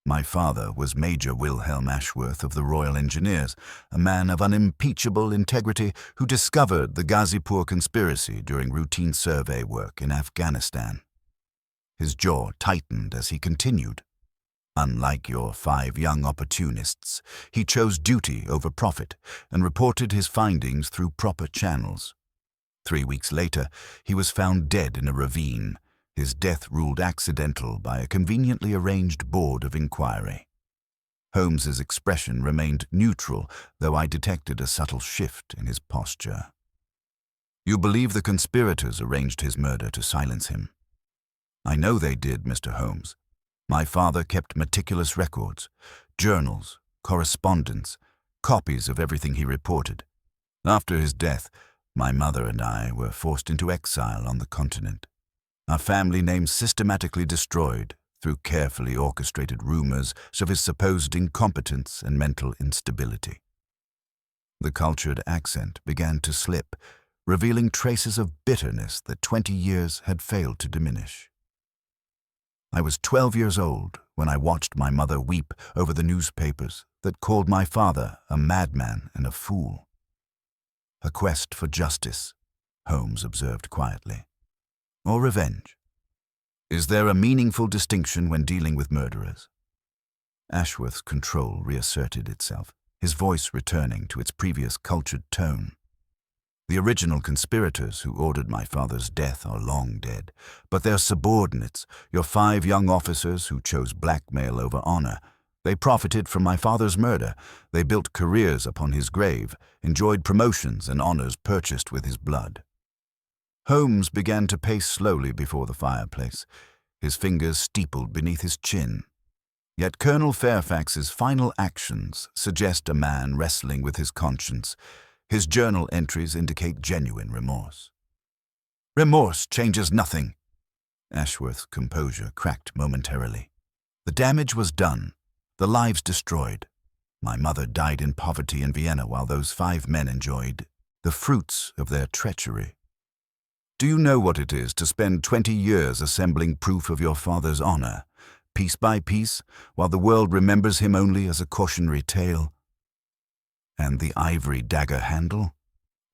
A: My father was Major Wilhelm Ashworth of the Royal Engineers, a man of unimpeachable integrity who discovered the Ghazipur conspiracy during routine survey work in Afghanistan." His jaw tightened as he continued. "Unlike your 5 young opportunists, he chose duty over profit and reported his findings through proper channels. 3 weeks later, he was found dead in a ravine, his death ruled accidental by a conveniently arranged board of inquiry." Holmes's expression remained neutral, though I detected a subtle shift in his posture. "You believe the conspirators arranged his murder to silence him?" "I know they did, Mr. Holmes. My father kept meticulous records, journals, correspondence, copies of everything he reported. After his death, my mother and I were forced into exile on the continent. Our family name systematically destroyed through carefully orchestrated rumors of his supposed incompetence and mental instability." The cultured accent began to slip, revealing traces of bitterness that 20 years had failed to diminish. "I was 12 years old when I watched my mother weep over the newspapers that called my father a madman and a fool." "A quest for justice," Holmes observed quietly. "Or revenge. Is there a meaningful distinction when dealing with murderers?" Ashworth's control reasserted itself, his voice returning to its previous cultured tone. "The original conspirators who ordered my father's death are long dead, but their subordinates, your 5 young officers who chose blackmail over honor, they profited from my father's murder. They built careers upon his grave, enjoyed promotions and honors purchased with his blood." Holmes began to pace slowly before the fireplace, his fingers steepled beneath his chin. Yet Colonel Fairfax's final actions suggest a man wrestling with his conscience. His journal entries indicate genuine remorse. "Remorse changes nothing." Ashworth's composure cracked momentarily. "The damage was done, the lives destroyed. My mother died in poverty in Vienna while those 5 men enjoyed the fruits of their treachery. Do you know what it is to spend 20 years assembling proof of your father's honor, piece by piece, while the world remembers him only as a cautionary tale?" "And the ivory dagger handle?"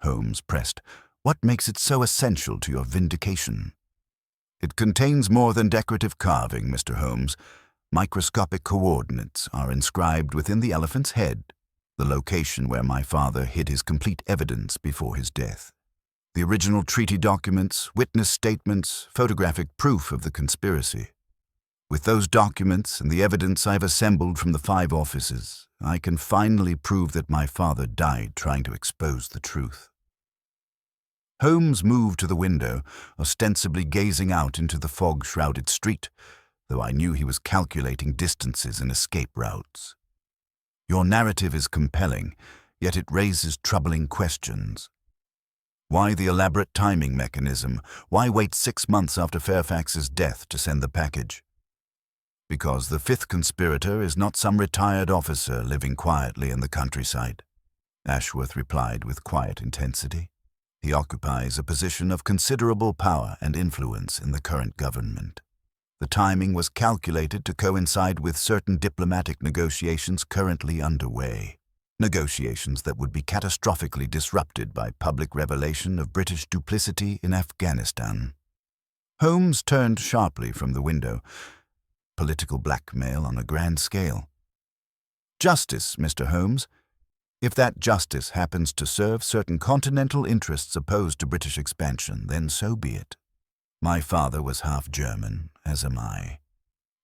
A: Holmes pressed. "What makes it so essential to your vindication?" "It contains more than decorative carving, Mr. Holmes. Microscopic coordinates are inscribed within the elephant's head, the location where my father hid his complete evidence before his death. The original treaty documents, witness statements, photographic proof of the conspiracy. With those documents and the evidence I've assembled from the 5 offices, I can finally prove that my father died trying to expose the truth." Holmes moved to the window, ostensibly gazing out into the fog-shrouded street, though I knew he was calculating distances and escape routes. "Your narrative is compelling, yet it raises troubling questions. Why the elaborate timing mechanism? Why wait 6 months after Fairfax's death to send the package?" "Because the 5th conspirator is not some retired officer living quietly in the countryside," Ashworth replied with quiet intensity. "He occupies a position of considerable power and influence in the current government. The timing was calculated to coincide with certain diplomatic negotiations currently underway. Negotiations that would be catastrophically disrupted by public revelation of British duplicity in Afghanistan." Holmes turned sharply from the window. "Political blackmail on a grand scale." "Justice, Mr. Holmes. If that justice happens to serve certain continental interests opposed to British expansion, then so be it. My father was half German, as am I.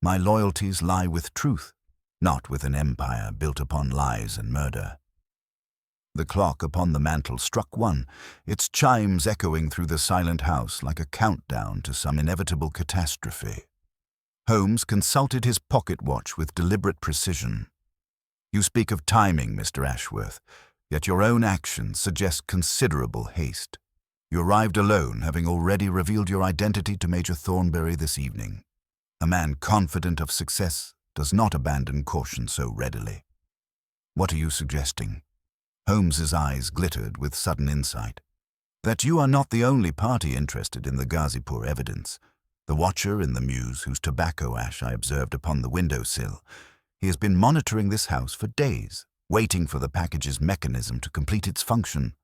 A: My loyalties lie with truth, not with an empire built upon lies and murder." The clock upon the mantel struck 1, its chimes echoing through the silent house like a countdown to some inevitable catastrophe. Holmes consulted his pocket watch with deliberate precision. "You speak of timing, Mr. Ashworth, yet your own actions suggest considerable haste. You arrived alone, having already revealed your identity to Major Thornbury this evening. A man confident of success does not abandon caution so readily." What are you suggesting? Holmes's eyes glittered with sudden insight. That you are not the only party interested in the Ghazipur evidence. The watcher in the mews whose tobacco ash I observed upon the window-sill. He has been monitoring this house for days, waiting for the package's mechanism to complete its function.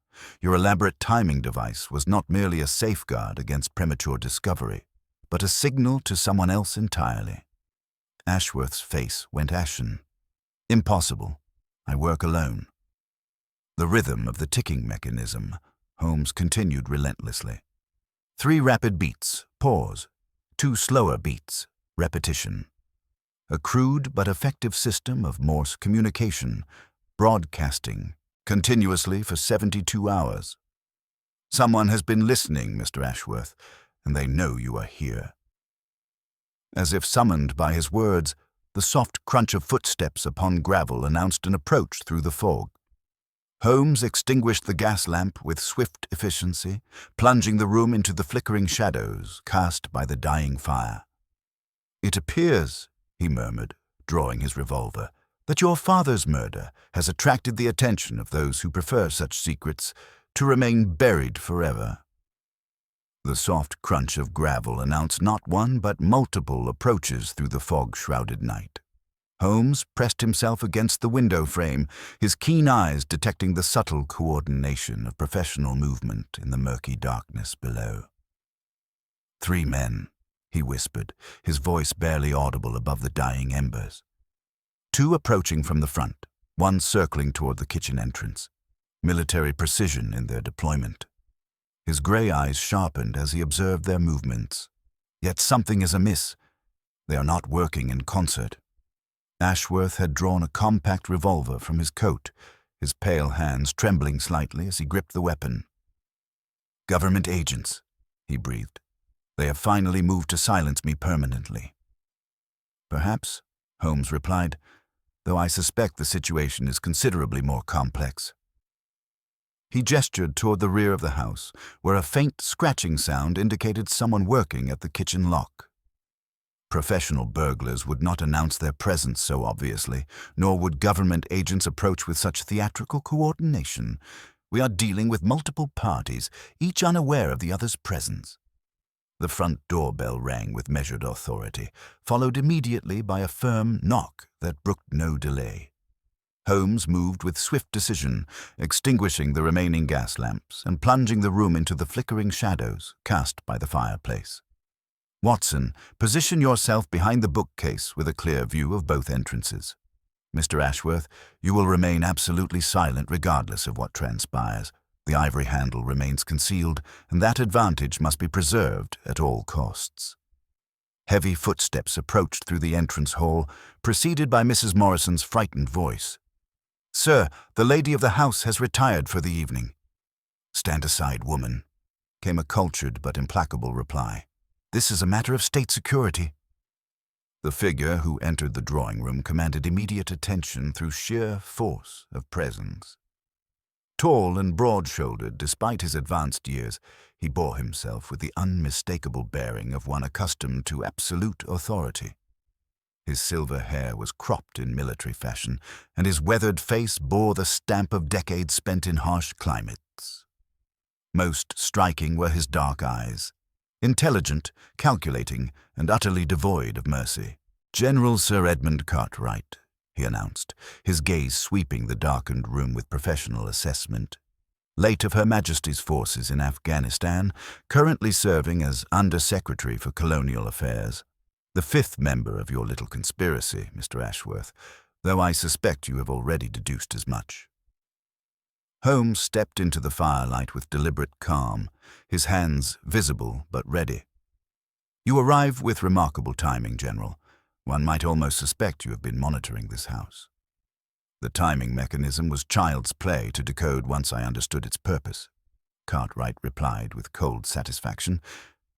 A: Your elaborate timing device was not merely a safeguard against premature discovery, but a signal to someone else entirely. Ashworth's face went ashen. Impossible. I work alone. The rhythm of the ticking mechanism, Holmes continued relentlessly. 3 rapid beats, pause. 2 slower beats, repetition. A crude but effective system of Morse communication, broadcasting, continuously for 72 hours. Someone has been listening, Mr. Ashworth, and they know you are here. As if summoned by his words, the soft crunch of footsteps upon gravel announced an approach through the fog. Holmes extinguished the gas lamp with swift efficiency, plunging the room into the flickering shadows cast by the dying fire. "It appears," he murmured, drawing his revolver, "that your father's murder has attracted the attention of those who prefer such secrets to remain buried forever." The soft crunch of gravel announced not one but multiple approaches through the fog-shrouded night. Holmes pressed himself against the window frame, his keen eyes detecting the subtle coordination of professional movement in the murky darkness below. 3 men, he whispered, his voice barely audible above the dying embers. 2 approaching from the front, 1 circling toward the kitchen entrance. Military precision in their deployment. His gray eyes sharpened as he observed their movements. Yet something is amiss. They are not working in concert. Ashworth had drawn a compact revolver from his coat, his pale hands trembling slightly as he gripped the weapon. "Government agents," he breathed. "They have finally moved to silence me permanently." "Perhaps," Holmes replied, "though I suspect the situation is considerably more complex." He gestured toward the rear of the house, where a faint scratching sound indicated someone working at the kitchen lock. Professional burglars would not announce their presence so obviously, nor would government agents approach with such theatrical coordination. We are dealing with multiple parties, each unaware of the other's presence. The front doorbell rang with measured authority, followed immediately by a firm knock that brooked no delay. Holmes moved with swift decision, extinguishing the remaining gas lamps and plunging the room into the flickering shadows cast by the fireplace. "Watson, position yourself behind the bookcase with a clear view of both entrances. Mr. Ashworth, you will remain absolutely silent regardless of what transpires. The ivory handle remains concealed, and that advantage must be preserved at all costs." Heavy footsteps approached through the entrance hall, preceded by Mrs. Morrison's frightened voice. "Sir, the lady of the house has retired for the evening." "Stand aside, woman," came a cultured but implacable reply. "This is a matter of state security." The figure who entered the drawing room commanded immediate attention through sheer force of presence. Tall and broad-shouldered, despite his advanced years, he bore himself with the unmistakable bearing of one accustomed to absolute authority. His silver hair was cropped in military fashion, and his weathered face bore the stamp of decades spent in harsh climates. Most striking were his dark eyes. Intelligent, calculating, and utterly devoid of mercy. "General Sir Edmund Cartwright," he announced, his gaze sweeping the darkened room with professional assessment. "Late of Her Majesty's forces in Afghanistan, currently serving as Under-Secretary for Colonial Affairs. The 5th member of your little conspiracy, Mr. Ashworth, though I suspect you have already deduced as much." Holmes stepped into the firelight with deliberate calm, his hands visible but ready. "You arrive with remarkable timing, General. One might almost suspect you have been monitoring this house." "The timing mechanism was child's play to decode once I understood its purpose," Cartwright replied with cold satisfaction.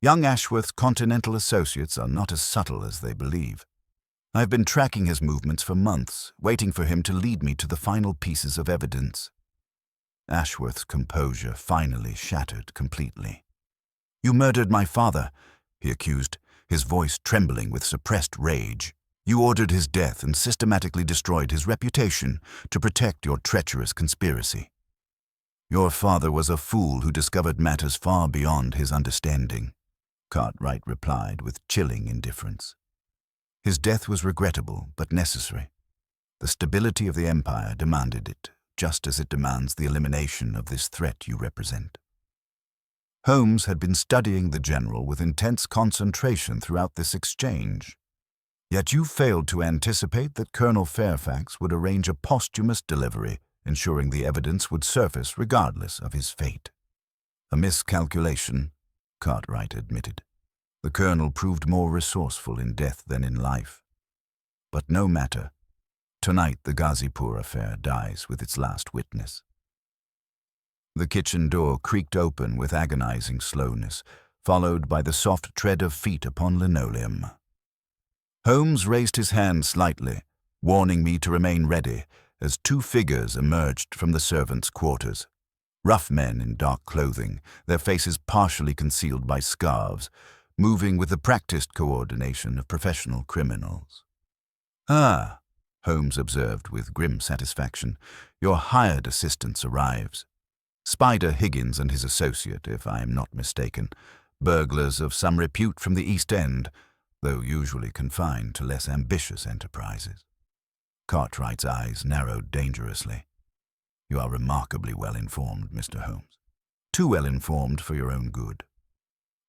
A: "Young Ashworth's continental associates are not as subtle as they believe. I've been tracking his movements for months, waiting for him to lead me to the final pieces of evidence." Ashworth's composure finally shattered completely. "You murdered my father," he accused, his voice trembling with suppressed rage. You ordered his death and systematically destroyed his reputation to protect your treacherous conspiracy. Your father was a fool who discovered matters far beyond his understanding, Cartwright replied with chilling indifference. His death was regrettable but necessary. The stability of the empire demanded it, just as it demands the elimination of this threat you represent. Holmes had been studying the general with intense concentration throughout this exchange. Yet you failed to anticipate that Colonel Fairfax would arrange a posthumous delivery, ensuring the evidence would surface regardless of his fate. A miscalculation, Cartwright admitted. The colonel proved more resourceful in death than in life. But no matter. Tonight the Ghazipur affair dies with its last witness. The kitchen door creaked open with agonizing slowness, followed by the soft tread of feet upon linoleum. Holmes raised his hand slightly, warning me to remain ready, as two figures emerged from the servants' quarters. Rough men in dark clothing, their faces partially concealed by scarves, moving with the practiced coordination of professional criminals. "Ah," Holmes observed with grim satisfaction, "your hired assistant arrives. Spider Higgins and his associate, if I am not mistaken, burglars of some repute from the East End, though usually confined to less ambitious enterprises." Cartwright's eyes narrowed dangerously. "You are remarkably well informed, Mr. Holmes. Too well informed for your own good.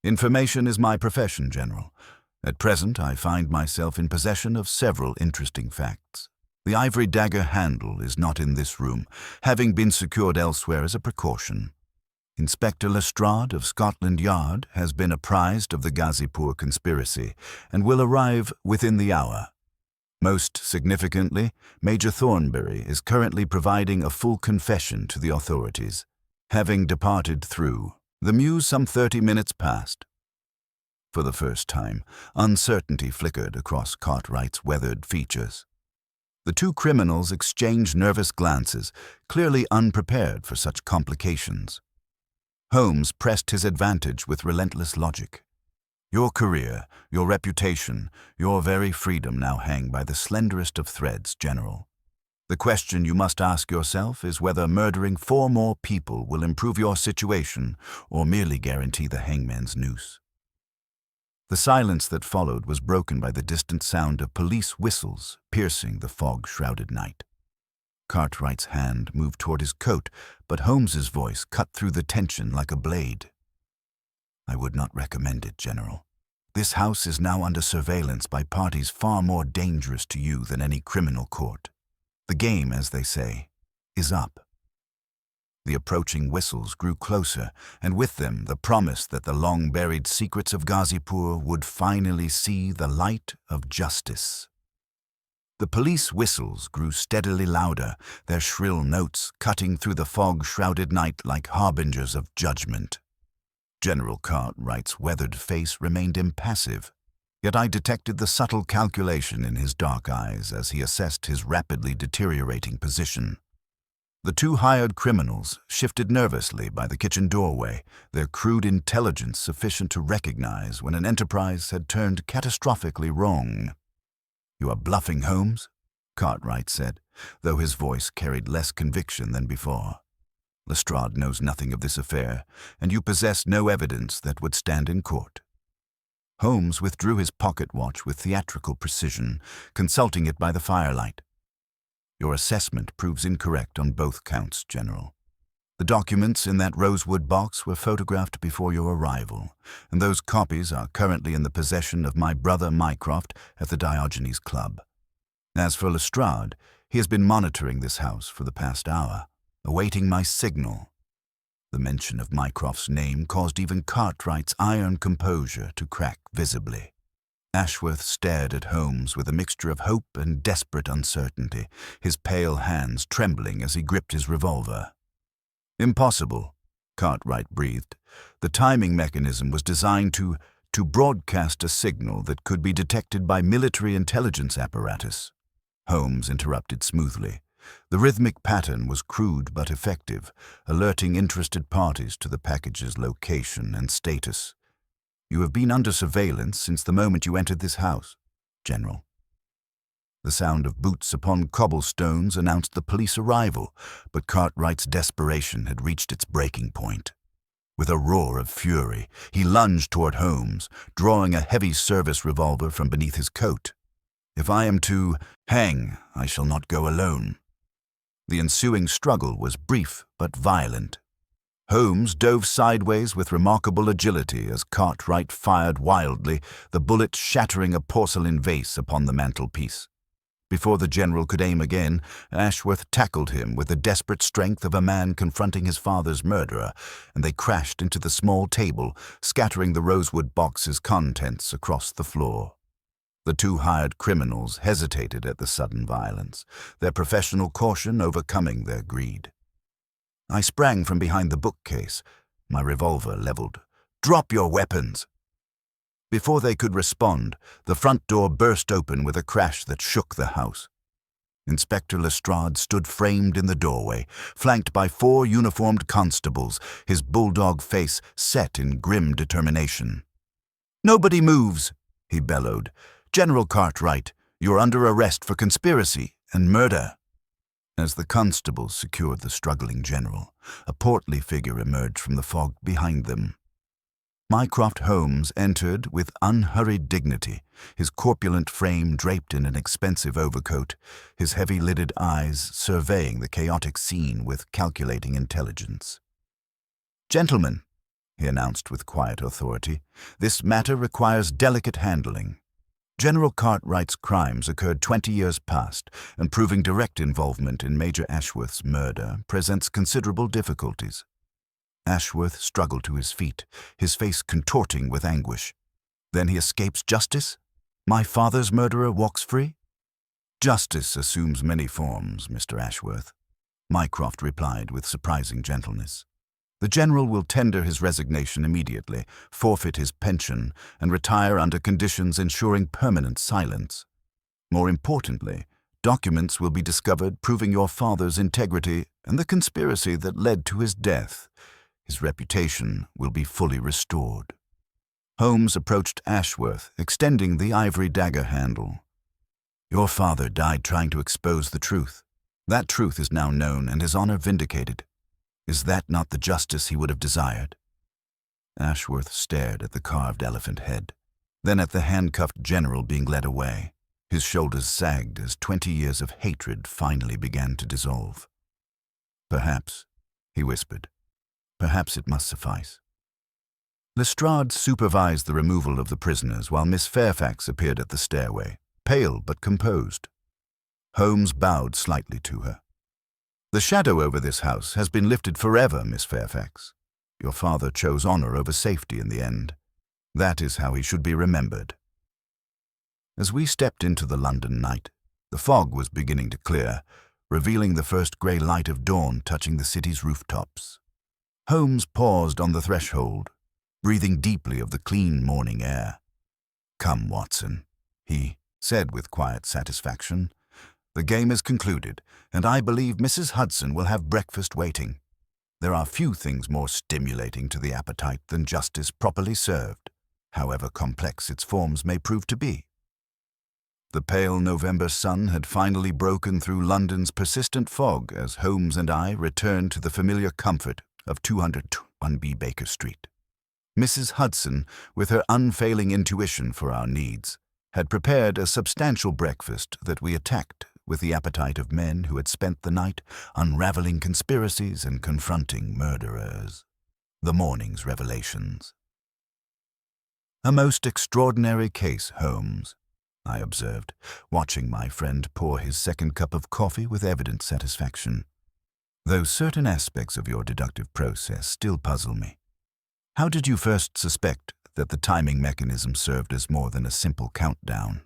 A: Information is my profession, General. At present, I find myself in possession of several interesting facts. The ivory dagger handle is not in this room, having been secured elsewhere as a precaution. Inspector Lestrade of Scotland Yard has been apprised of the Ghazipur conspiracy and will arrive within the hour. Most significantly, Major Thornbury is currently providing a full confession to the authorities, having departed through the Mews some 30 minutes past. For the first time, uncertainty flickered across Cartwright's weathered features. The two criminals exchanged nervous glances, clearly unprepared for such complications. Holmes pressed his advantage with relentless logic. Your career, your reputation, your very freedom now hang by the slenderest of threads, General. The question you must ask yourself is whether murdering 4 more people will improve your situation or merely guarantee the hangman's noose. The silence that followed was broken by the distant sound of police whistles piercing the fog-shrouded night. Cartwright's hand moved toward his coat, but Holmes's voice cut through the tension like a blade. "I would not recommend it, General. This house is now under surveillance by parties far more dangerous to you than any criminal court. The game, as they say, is up." The approaching whistles grew closer, and with them the promise that the long-buried secrets of Ghazipur would finally see the light of justice. The police whistles grew steadily louder, their shrill notes cutting through the fog-shrouded night like harbingers of judgment. General Cartwright's weathered face remained impassive, yet I detected the subtle calculation in his dark eyes as he assessed his rapidly deteriorating position. The two hired criminals shifted nervously by the kitchen doorway, their crude intelligence sufficient to recognize when an enterprise had turned catastrophically wrong. "You are bluffing, Holmes," Cartwright said, though his voice carried less conviction than before. "Lestrade knows nothing of this affair, and you possess no evidence that would stand in court." Holmes withdrew his pocket watch with theatrical precision, consulting it by the firelight. "Your assessment proves incorrect on both counts, General. The documents in that rosewood box were photographed before your arrival, and those copies are currently in the possession of my brother Mycroft at the Diogenes Club. As for Lestrade, he has been monitoring this house for the past hour, awaiting my signal." The mention of Mycroft's name caused even Cartwright's iron composure to crack visibly. Ashworth stared at Holmes with a mixture of hope and desperate uncertainty, his pale hands trembling as he gripped his revolver. "Impossible," Cartwright breathed. "The timing mechanism was designed to broadcast a signal that could be detected by military intelligence apparatus." Holmes interrupted smoothly. The rhythmic pattern was crude but effective, alerting interested parties to the package's location and status. "You have been under surveillance since the moment you entered this house, General." The sound of boots upon cobblestones announced the police arrival, but Cartwright's desperation had reached its breaking point. With a roar of fury, he lunged toward Holmes, drawing a heavy service revolver from beneath his coat. "If I am to hang, I shall not go alone." The ensuing struggle was brief but violent. Holmes dove sideways with remarkable agility as Cartwright fired wildly, the bullet shattering a porcelain vase upon the mantelpiece. Before the general could aim again, Ashworth tackled him with the desperate strength of a man confronting his father's murderer, and they crashed into the small table, scattering the rosewood box's contents across the floor. The two hired criminals hesitated at the sudden violence, their professional caution overcoming their greed. I sprang from behind the bookcase, my revolver leveled. "Drop your weapons!" Before they could respond, the front door burst open with a crash that shook the house. Inspector Lestrade stood framed in the doorway, flanked by 4 uniformed constables, his bulldog face set in grim determination. "Nobody moves!" he bellowed. "General Cartwright, you're under arrest for conspiracy and murder." As the constables secured the struggling general, a portly figure emerged from the fog behind them. Mycroft Holmes entered with unhurried dignity, his corpulent frame draped in an expensive overcoat, his heavy-lidded eyes surveying the chaotic scene with calculating intelligence. "Gentlemen," he announced with quiet authority, "this matter requires delicate handling. General Cartwright's crimes occurred 20 years past, and proving direct involvement in Major Ashworth's murder presents considerable difficulties." Ashworth struggled to his feet, his face contorting with anguish. "Then he escapes justice? My father's murderer walks free?" "Justice assumes many forms, Mr. Ashworth," Mycroft replied with surprising gentleness. "The general will tender his resignation immediately, forfeit his pension, and retire under conditions ensuring permanent silence. More importantly, documents will be discovered proving your father's integrity and the conspiracy that led to his death. His reputation will be fully restored." Holmes approached Ashworth, extending the ivory dagger handle. "Your father died trying to expose the truth. That truth is now known and his honor vindicated. Is that not the justice he would have desired?" Ashworth stared at the carved elephant head, then at the handcuffed general being led away. His shoulders sagged as 20 years of hatred finally began to dissolve. "Perhaps," he whispered. "Perhaps it must suffice." Lestrade supervised the removal of the prisoners while Miss Fairfax appeared at the stairway, pale but composed. Holmes bowed slightly to her. "The shadow over this house has been lifted forever, Miss Fairfax. Your father chose honor over safety in the end. That is how he should be remembered." As we stepped into the London night, the fog was beginning to clear, revealing the first grey light of dawn touching the city's rooftops. Holmes paused on the threshold, breathing deeply of the clean morning air. "Come, Watson," he said with quiet satisfaction. "The game is concluded, and I believe Mrs. Hudson will have breakfast waiting. There are few things more stimulating to the appetite than justice properly served, however complex its forms may prove to be." The pale November sun had finally broken through London's persistent fog as Holmes and I returned to the familiar comfort of 201B Baker Street. Mrs. Hudson, with her unfailing intuition for our needs, had prepared a substantial breakfast that we attacked with the appetite of men who had spent the night unraveling conspiracies and confronting murderers. The morning's revelations. "A most extraordinary case, Holmes," I observed, watching my friend pour his second cup of coffee with evident satisfaction. "Though certain aspects of your deductive process still puzzle me. How did you first suspect that the timing mechanism served as more than a simple countdown?"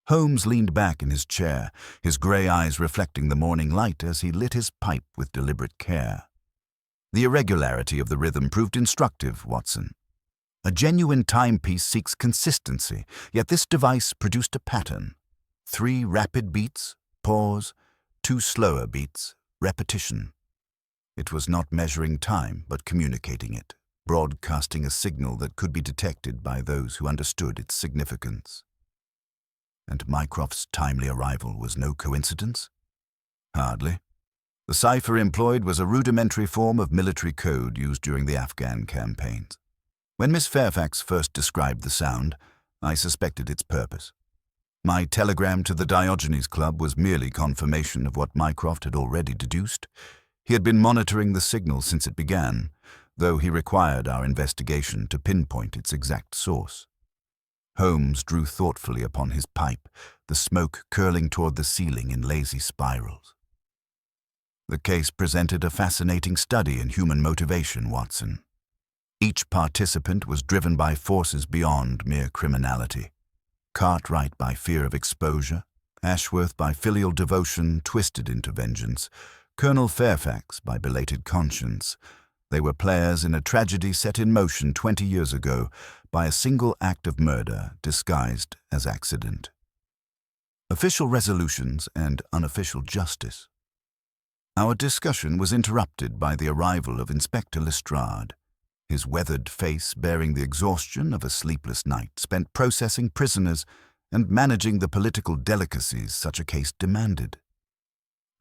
A: Holmes leaned back in his chair, his grey eyes reflecting the morning light as he lit his pipe with deliberate care. "The irregularity of the rhythm proved instructive, Watson. A genuine timepiece seeks consistency, yet this device produced a pattern. 3 rapid beats, pause, 2 slower beats, repetition. It was not measuring time, but communicating it, broadcasting a signal that could be detected by those who understood its significance." And Mycroft's timely arrival was no coincidence? Hardly. The cipher employed was a rudimentary form of military code used during the Afghan campaigns. When Miss Fairfax first described the sound, I suspected its purpose. My telegram to the Diogenes Club was merely confirmation of what Mycroft had already deduced. He had been monitoring the signal since it began, though he required our investigation to pinpoint its exact source. Holmes drew thoughtfully upon his pipe, the smoke curling toward the ceiling in lazy spirals. The case presented a fascinating study in human motivation, Watson. Each participant was driven by forces beyond mere criminality. Cartwright by fear of exposure, Ashworth by filial devotion twisted into vengeance, Colonel Fairfax by belated conscience. They were players in a tragedy set in motion 20 years ago by a single act of murder disguised as accident. Official resolutions and unofficial justice. Our discussion was interrupted by the arrival of Inspector Lestrade, his weathered face bearing the exhaustion of a sleepless night spent processing prisoners and managing the political delicacies such a case demanded.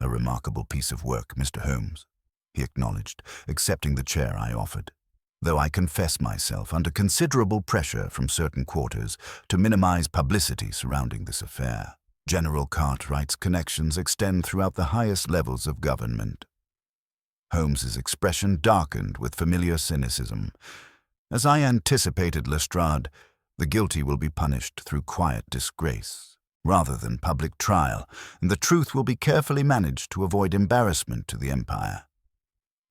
A: "A remarkable piece of work, Mr. Holmes," he acknowledged, accepting the chair I offered, though I confess myself under considerable pressure from certain quarters to minimize publicity surrounding this affair. General Cartwright's connections extend throughout the highest levels of government. Holmes's expression darkened with familiar cynicism. As I anticipated, Lestrade, the guilty will be punished through quiet disgrace, rather than public trial, and the truth will be carefully managed to avoid embarrassment to the Empire.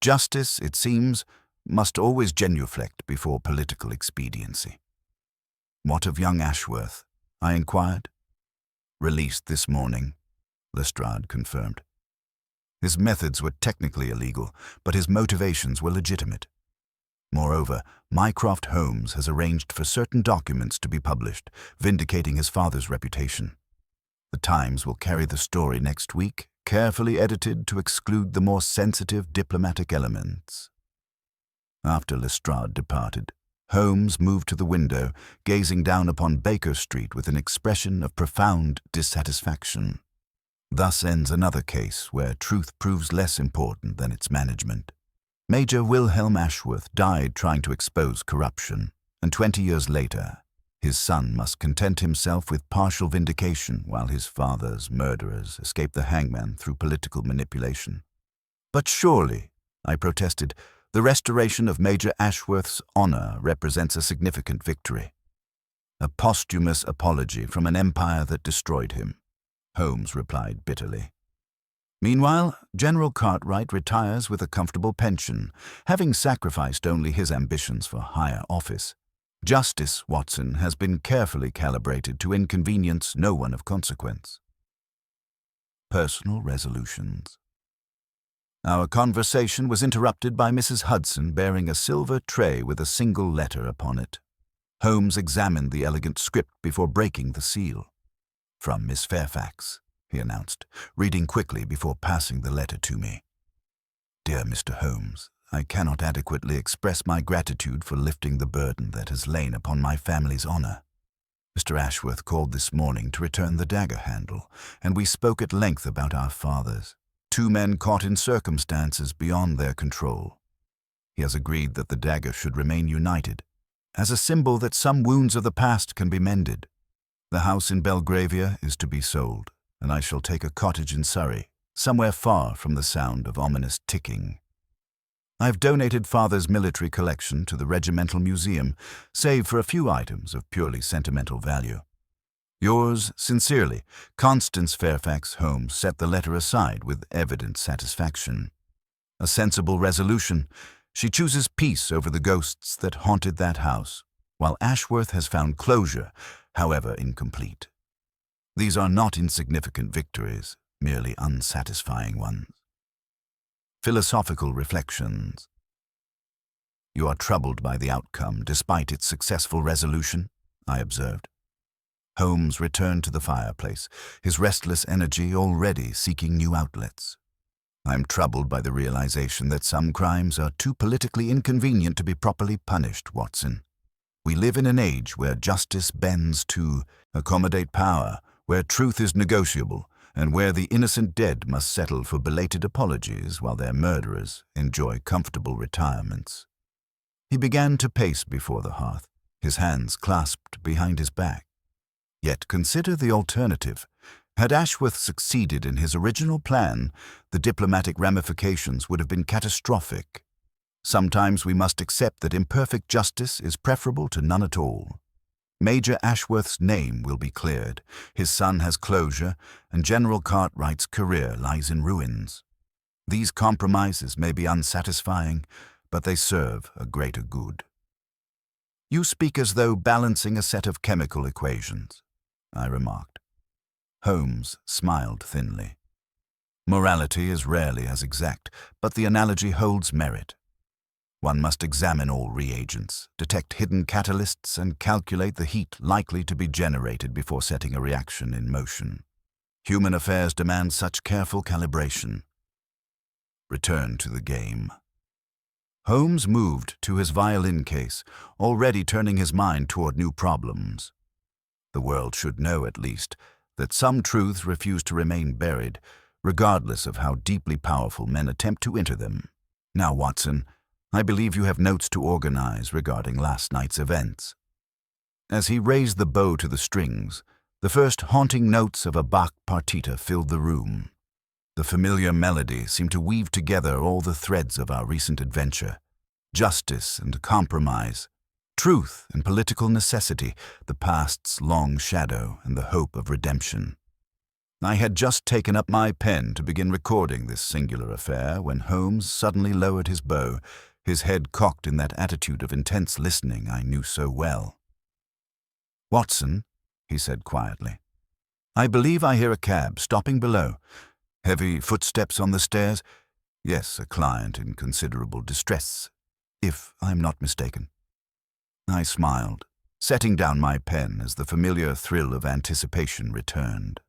A: Justice, it seems, must always genuflect before political expediency. "What of young Ashworth?" I inquired. "Released this morning," Lestrade confirmed. His methods were technically illegal, but his motivations were legitimate. Moreover, Mycroft Holmes has arranged for certain documents to be published, vindicating his father's reputation. The Times will carry the story next week, carefully edited to exclude the more sensitive diplomatic elements. After Lestrade departed, Holmes moved to the window, gazing down upon Baker Street with an expression of profound dissatisfaction. Thus ends another case where truth proves less important than its management. Major Wilhelm Ashworth died trying to expose corruption, and 20 years later, his son must content himself with partial vindication while his father's murderers escape the hangman through political manipulation. "But surely," I protested, "the restoration of Major Ashworth's honor represents a significant victory." "A posthumous apology from an empire that destroyed him," Holmes replied bitterly. Meanwhile, General Cartwright retires with a comfortable pension, having sacrificed only his ambitions for higher office. Justice, Watson, has been carefully calibrated to inconvenience no one of consequence. Personal resolutions. Our conversation was interrupted by Mrs. Hudson bearing a silver tray with a single letter upon it. Holmes examined the elegant script before breaking the seal. "From Miss Fairfax," he announced, reading quickly before passing the letter to me. "Dear Mr. Holmes, I cannot adequately express my gratitude for lifting the burden that has lain upon my family's honor. Mr. Ashworth called this morning to return the dagger handle, and we spoke at length about our fathers, two men caught in circumstances beyond their control. He has agreed that the dagger should remain united, as a symbol that some wounds of the past can be mended. The house in Belgravia is to be sold, and I shall take a cottage in Surrey, somewhere far from the sound of ominous ticking. I have donated Father's military collection to the Regimental Museum, save for a few items of purely sentimental value. Yours sincerely, Constance Fairfax Holmes." Set the letter aside with evident satisfaction. A sensible resolution. She chooses peace over the ghosts that haunted that house, while Ashworth has found closure, however incomplete. These are not insignificant victories, merely unsatisfying ones. Philosophical reflections. "You are troubled by the outcome, despite its successful resolution," I observed. Holmes returned to the fireplace, his restless energy already seeking new outlets. "I am troubled by the realization that some crimes are too politically inconvenient to be properly punished, Watson. We live in an age where justice bends to accommodate power where truth is negotiable, and where the innocent dead must settle for belated apologies while their murderers enjoy comfortable retirements. He began to pace before the hearth, his hands clasped behind his back. Yet consider the alternative. Had Ashworth succeeded in his original plan, the diplomatic ramifications would have been catastrophic. Sometimes we must accept that imperfect justice is preferable to none at all. Major Ashworth's name will be cleared, his son has closure, and General Cartwright's career lies in ruins. These compromises may be unsatisfying, but they serve a greater good. You speak as though balancing a set of chemical equations, I remarked. Holmes smiled thinly. Morality is rarely as exact, but the analogy holds merit. One must examine all reagents, detect hidden catalysts, and calculate the heat likely to be generated before setting a reaction in motion. Human affairs demand such careful calibration. Return to the game. Holmes moved to his violin case, already turning his mind toward new problems. The world should know, at least, that some truths refuse to remain buried, regardless of how deeply powerful men attempt to enter them. Now, Watson, I believe you have notes to organize regarding last night's events. As he raised the bow to the strings, the first haunting notes of a Bach partita filled the room. The familiar melody seemed to weave together all the threads of our recent adventure. Justice and compromise, truth and political necessity, the past's long shadow and the hope of redemption. I had just taken up my pen to begin recording this singular affair when Holmes suddenly lowered his bow, his head cocked in that attitude of intense listening I knew so well. "Watson," he said quietly, "I believe I hear a cab stopping below. Heavy footsteps on the stairs. Yes, a client in considerable distress, if I'm not mistaken." I smiled, setting down my pen as the familiar thrill of anticipation returned.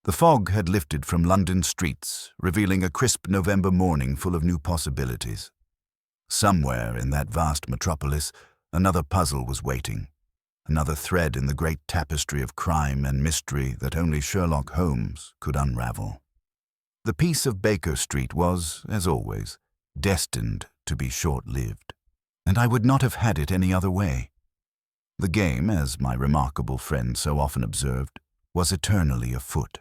A: The fog had lifted from London streets, revealing a crisp November morning full of new possibilities. Somewhere in that vast metropolis, another puzzle was waiting, another thread in the great tapestry of crime and mystery that only Sherlock Holmes could unravel. The peace of Baker Street was, as always, destined to be short-lived, and I would not have had it any other way. The game, as my remarkable friend so often observed, was eternally afoot.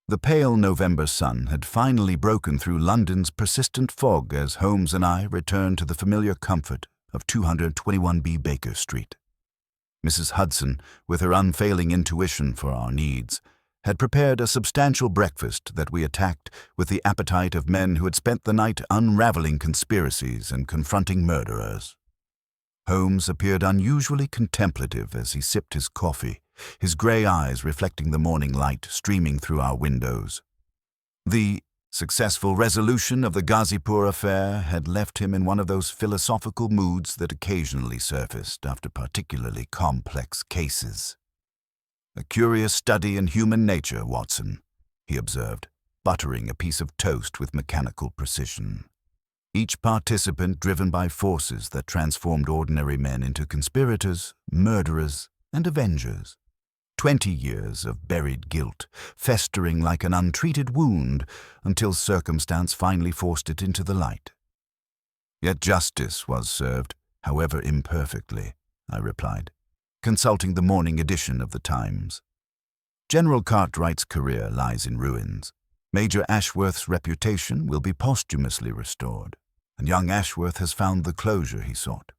A: The pale November sun had finally broken through London's persistent fog as Holmes and I returned to the familiar comfort of 221B Baker Street. Mrs. Hudson, with her unfailing intuition for our needs, had prepared a substantial breakfast that we attacked with the appetite of men who had spent the night unraveling conspiracies and confronting murderers. Holmes appeared unusually contemplative as he sipped his coffee, his grey eyes reflecting the morning light streaming through our windows. The successful resolution of the Ghazipur affair had left him in one of those philosophical moods that occasionally surfaced after particularly complex cases. "A curious study in human nature, Watson," he observed, buttering a piece of toast with mechanical precision. Each participant driven by forces that transformed ordinary men into conspirators, murderers, and avengers. 20 years of buried guilt, festering like an untreated wound until circumstance finally forced it into the light. Yet justice was served, however imperfectly, I replied, consulting the morning edition of the Times. General Cartwright's career lies in ruins. Major Ashworth's reputation will be posthumously restored, and young Ashworth has found the closure he sought.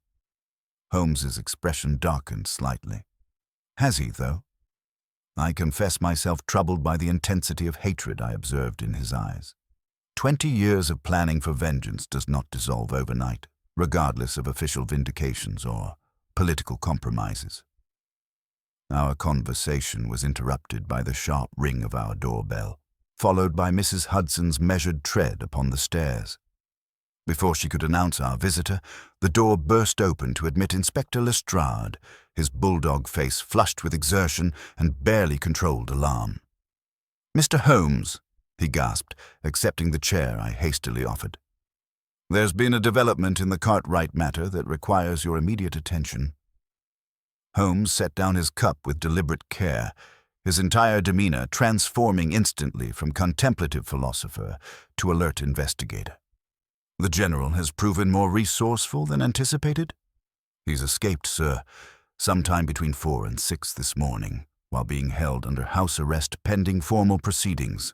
A: Holmes's expression darkened slightly. Has he, though? I confess myself troubled by the intensity of hatred I observed in his eyes. 20 years of planning for vengeance does not dissolve overnight, regardless of official vindications or political compromises. Our conversation was interrupted by the sharp ring of our doorbell, followed by Mrs. Hudson's measured tread upon the stairs. Before she could announce our visitor, the door burst open to admit Inspector Lestrade, his bulldog face flushed with exertion and barely controlled alarm. "Mr. Holmes," he gasped, accepting the chair I hastily offered. "There's been a development in the Cartwright matter that requires your immediate attention." Holmes set down his cup with deliberate care, his entire demeanor transforming instantly from contemplative philosopher to alert investigator. "The General has proven more resourceful than anticipated?" "He's escaped, sir, sometime between 4 and 6 this morning, while being held under house arrest pending formal proceedings.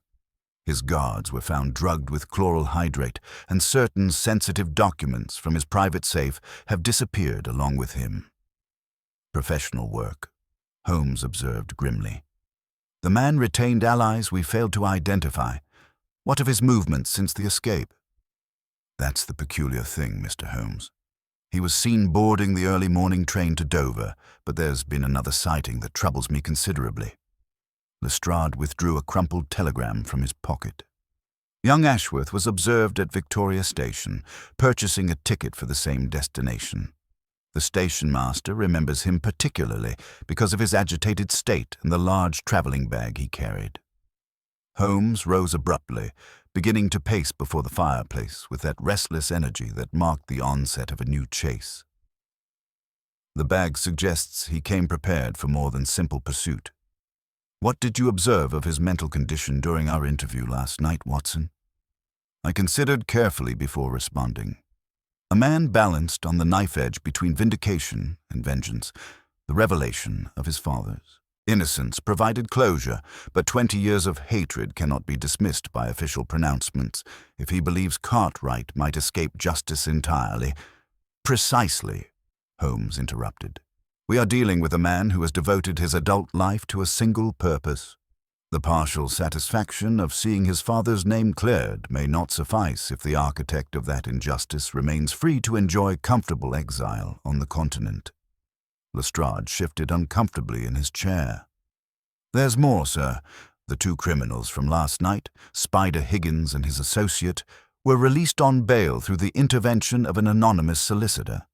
A: His guards were found drugged with chloral hydrate, and certain sensitive documents from his private safe have disappeared along with him." "Professional work," Holmes observed grimly. "The man retained allies we failed to identify. What of his movements since the escape?" "That's the peculiar thing, Mr. Holmes. He was seen boarding the early morning train to Dover, but there's been another sighting that troubles me considerably." Lestrade withdrew a crumpled telegram from his pocket. "Young Ashworth was observed at Victoria Station, purchasing a ticket for the same destination. The station master remembers him particularly because of his agitated state and the large traveling bag he carried." Holmes rose abruptly, beginning to pace before the fireplace with that restless energy that marked the onset of a new chase. "The bag suggests he came prepared for more than simple pursuit. What did you observe of his mental condition during our interview last night, Watson?" "I considered carefully before responding. A man balanced on the knife edge between vindication and vengeance, the revelation of his fathers. Innocence provided closure, but 20 years of hatred cannot be dismissed by official pronouncements if he believes Cartwright might escape justice entirely." "Precisely," Holmes interrupted. "We are dealing with a man who has devoted his adult life to a single purpose. The partial satisfaction of seeing his father's name cleared may not suffice if the architect of that injustice remains free to enjoy comfortable exile on the continent." Lestrade shifted uncomfortably in his chair. "There's more, sir. The 2 criminals from last night, Spider Higgins and his associate, were released on bail through the intervention of an anonymous solicitor.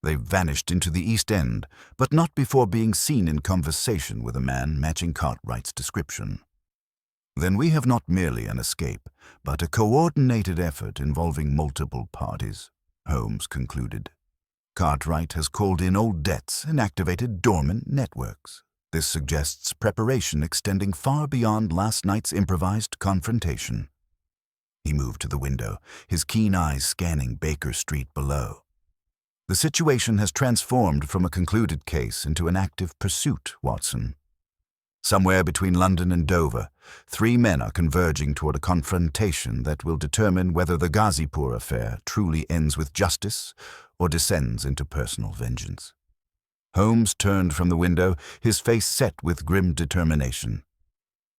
A: They vanished into the East End, but not before being seen in conversation with a man matching Cartwright's description." "Then we have not merely an escape, but a coordinated effort involving multiple parties," Holmes concluded. "Cartwright has called in old debts and activated dormant networks. This suggests preparation extending far beyond last night's improvised confrontation." He moved to the window, his keen eyes scanning Baker Street below. "The situation has transformed from a concluded case into an active pursuit, Watson. Somewhere between London and Dover, 3 men are converging toward a confrontation that will determine whether the Ghazipur affair truly ends with justice or descends into personal vengeance." Holmes turned from the window, his face set with grim determination.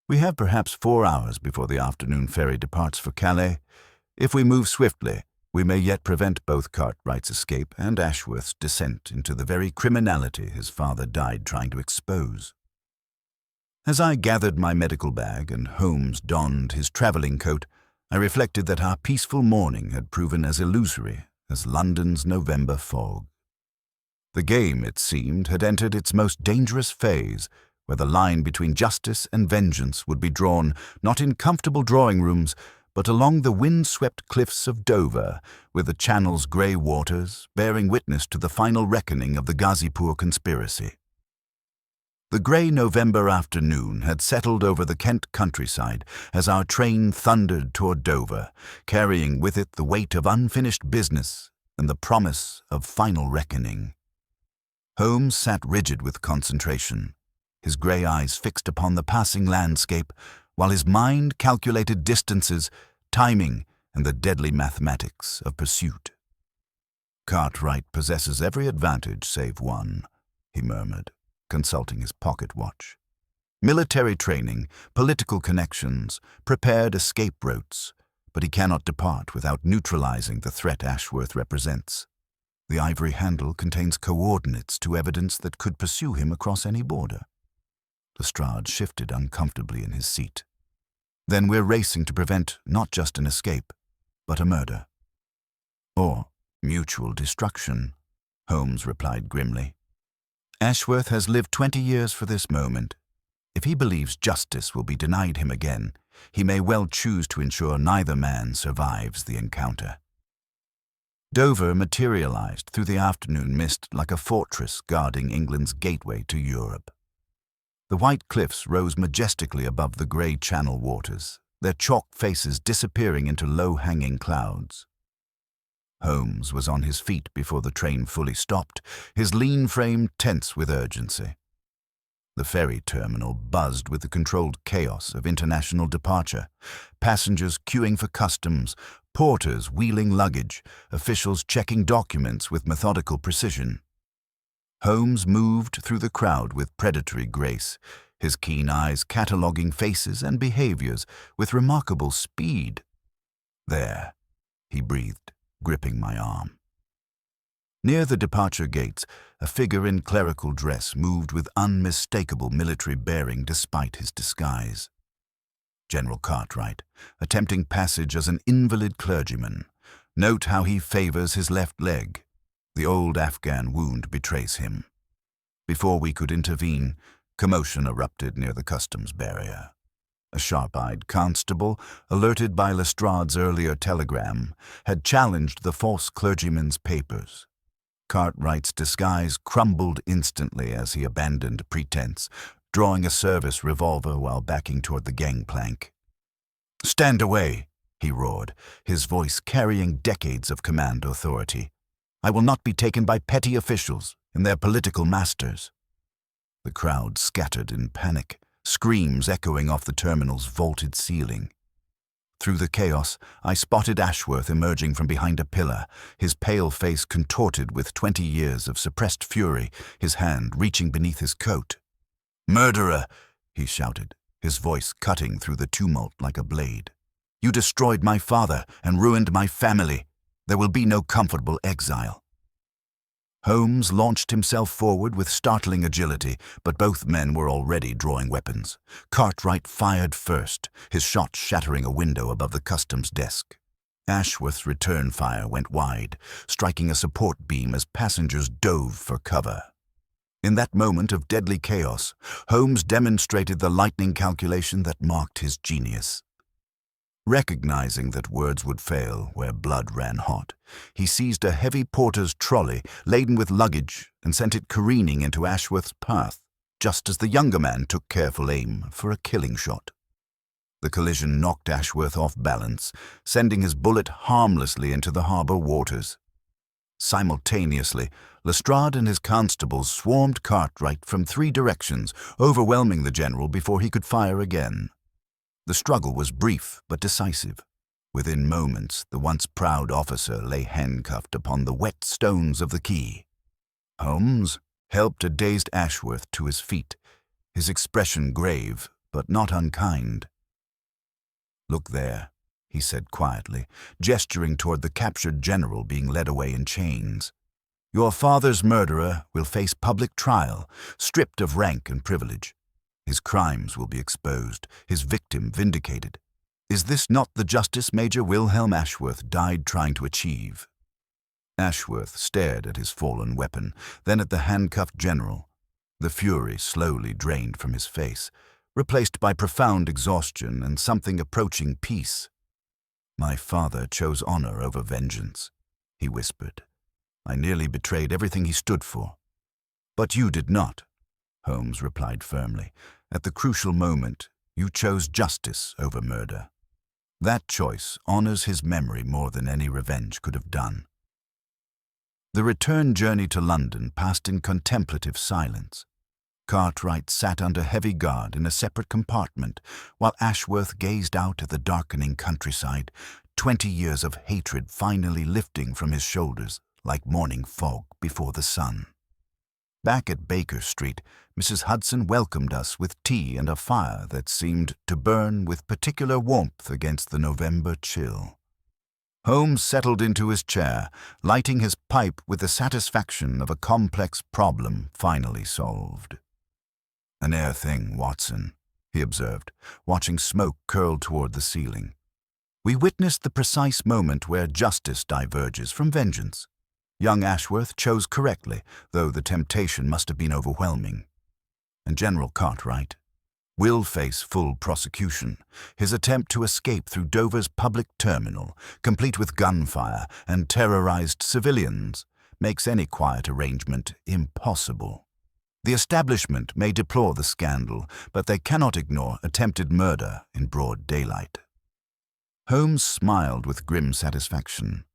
A: "We have perhaps 4 hours before the afternoon ferry departs for Calais. If we move swiftly, we may yet prevent both Cartwright's escape and Ashworth's descent into the very criminality his father died trying to expose." As I gathered my medical bag and Holmes donned his traveling coat, I reflected that our peaceful morning had proven as illusory as London's November fog. The game, it seemed, had entered its most dangerous phase, where the line between justice and vengeance would be drawn not in comfortable drawing rooms, but along the wind-swept cliffs of Dover, with the Channel's grey waters bearing witness to the final reckoning of the Ghazipur conspiracy. The grey November afternoon had settled over the Kent countryside as our train thundered toward Dover, carrying with it the weight of unfinished business and the promise of final reckoning. Holmes sat rigid with concentration, his grey eyes fixed upon the passing landscape, while his mind calculated distances, timing, and the deadly mathematics of pursuit. "Cartwright possesses every advantage save one," he murmured, consulting his pocket watch. "Military training, political connections, prepared escape routes, but he cannot depart without neutralizing the threat Ashworth represents. The ivory handle contains coordinates to evidence that could pursue him across any border." Lestrade shifted uncomfortably in his seat. "Then we're racing to prevent not just an escape, but a murder." "Or mutual destruction," Holmes replied grimly. "Ashworth has lived 20 years for this moment. If he believes justice will be denied him again, he may well choose to ensure neither man survives the encounter." Dover materialized through the afternoon mist like a fortress guarding England's gateway to Europe. The white cliffs rose majestically above the grey channel waters, their chalk faces disappearing into low-hanging clouds. Holmes was on his feet before the train fully stopped, his lean frame tense with urgency. The ferry terminal buzzed with the controlled chaos of international departure, passengers queuing for customs, porters wheeling luggage, officials checking documents with methodical precision. Holmes moved through the crowd with predatory grace, his keen eyes cataloguing faces and behaviors with remarkable speed. "There," he breathed, gripping my arm. Near the departure gates, a figure in clerical dress moved with unmistakable military bearing despite his disguise. General Cartwright, attempting passage as an invalid clergyman. Note how he favors his left leg. The old Afghan wound betrays him. Before we could intervene, commotion erupted near the customs barrier. A sharp-eyed constable, alerted by Lestrade's earlier telegram, had challenged the false clergyman's papers. Cartwright's disguise crumbled instantly as he abandoned pretense, drawing a service revolver while backing toward the gangplank. "Stand away," he roared, his voice carrying decades of command authority. "I will not be taken by petty officials and their political masters." The crowd scattered in panic, screams echoing off the terminal's vaulted ceiling. Through the chaos, I spotted Ashworth emerging from behind a pillar, his pale face contorted with 20 years of suppressed fury, his hand reaching beneath his coat. "Murderer!" he shouted, his voice cutting through the tumult like a blade. "You destroyed my father and ruined my family. There will be no comfortable exile." Holmes launched himself forward with startling agility, but both men were already drawing weapons. Cartwright fired first, his shot shattering a window above the customs desk. Ashworth's return fire went wide, striking a support beam as passengers dove for cover. In that moment of deadly chaos, Holmes demonstrated the lightning calculation that marked his genius. Recognizing that words would fail where blood ran hot, he seized a heavy porter's trolley laden with luggage and sent it careening into Ashworth's path, just as the younger man took careful aim for a killing shot. The collision knocked Ashworth off balance, sending his bullet harmlessly into the harbor waters. Simultaneously, Lestrade and his constables swarmed Cartwright from 3 directions, overwhelming the general before he could fire again. The struggle was brief but decisive. Within moments, the once proud officer lay handcuffed upon the wet stones of the quay. Holmes helped a dazed Ashworth to his feet, his expression grave but not unkind. "Look there," he said quietly, gesturing toward the captured general being led away in chains. "Your father's murderer will face public trial, stripped of rank and privilege. His crimes will be exposed, his victim vindicated. Is this not the justice Major Wilhelm Ashworth died trying to achieve?" Ashworth stared at his fallen weapon, then at the handcuffed general. The fury slowly drained from his face, replaced by profound exhaustion and something approaching peace. "My father chose honor over vengeance," he whispered. "I nearly betrayed everything he stood for." "But you did not," Holmes replied firmly. "At the crucial moment, you chose justice over murder. That choice honors his memory more than any revenge could have done." The return journey to London passed in contemplative silence. Cartwright sat under heavy guard in a separate compartment, while Ashworth gazed out at the darkening countryside, 20 years of hatred finally lifting from his shoulders like morning fog before the sun. Back at Baker Street, Mrs. Hudson welcomed us with tea and a fire that seemed to burn with particular warmth against the November chill. Holmes settled into his chair, lighting his pipe with the satisfaction of a complex problem finally solved. "An air thing, Watson," he observed, watching smoke curl toward the ceiling. "We witnessed the precise moment where justice diverges from vengeance. Young Ashworth chose correctly, though the temptation must have been overwhelming. And General Cartwright will face full prosecution. His attempt to escape through Dover's public terminal, complete with gunfire and terrorized civilians, makes any quiet arrangement impossible." The establishment may deplore the scandal, but they cannot ignore attempted murder in broad daylight. Holmes smiled with grim satisfaction.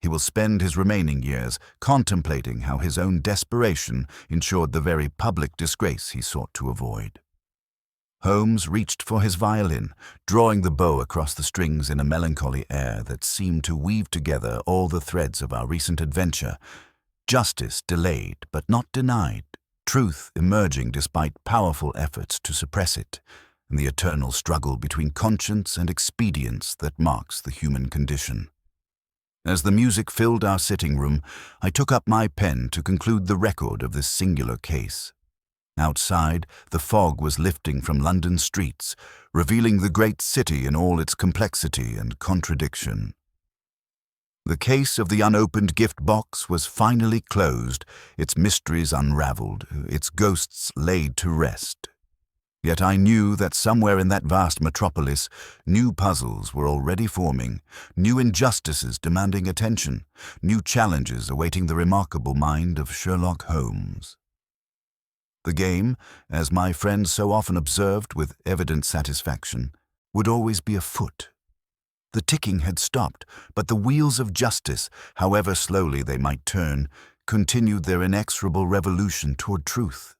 A: He will spend his remaining years contemplating how his own desperation ensured the very public disgrace he sought to avoid. Holmes reached for his violin, drawing the bow across the strings in a melancholy air that seemed to weave together all the threads of our recent adventure. Justice delayed but not denied, truth emerging despite powerful efforts to suppress it, and the eternal struggle between conscience and expedience that marks the human condition. As the music filled our sitting room, I took up my pen to conclude the record of this singular case. Outside, the fog was lifting from London's streets, revealing the great city in all its complexity and contradiction. The case of the unopened gift box was finally closed, its mysteries unraveled, its ghosts laid to rest. Yet I knew that somewhere in that vast metropolis, new puzzles were already forming, new injustices demanding attention, new challenges awaiting the remarkable mind of Sherlock Holmes. The game, as my friend so often observed with evident satisfaction, would always be afoot. The ticking had stopped, but the wheels of justice, however slowly they might turn, continued their inexorable revolution toward truth.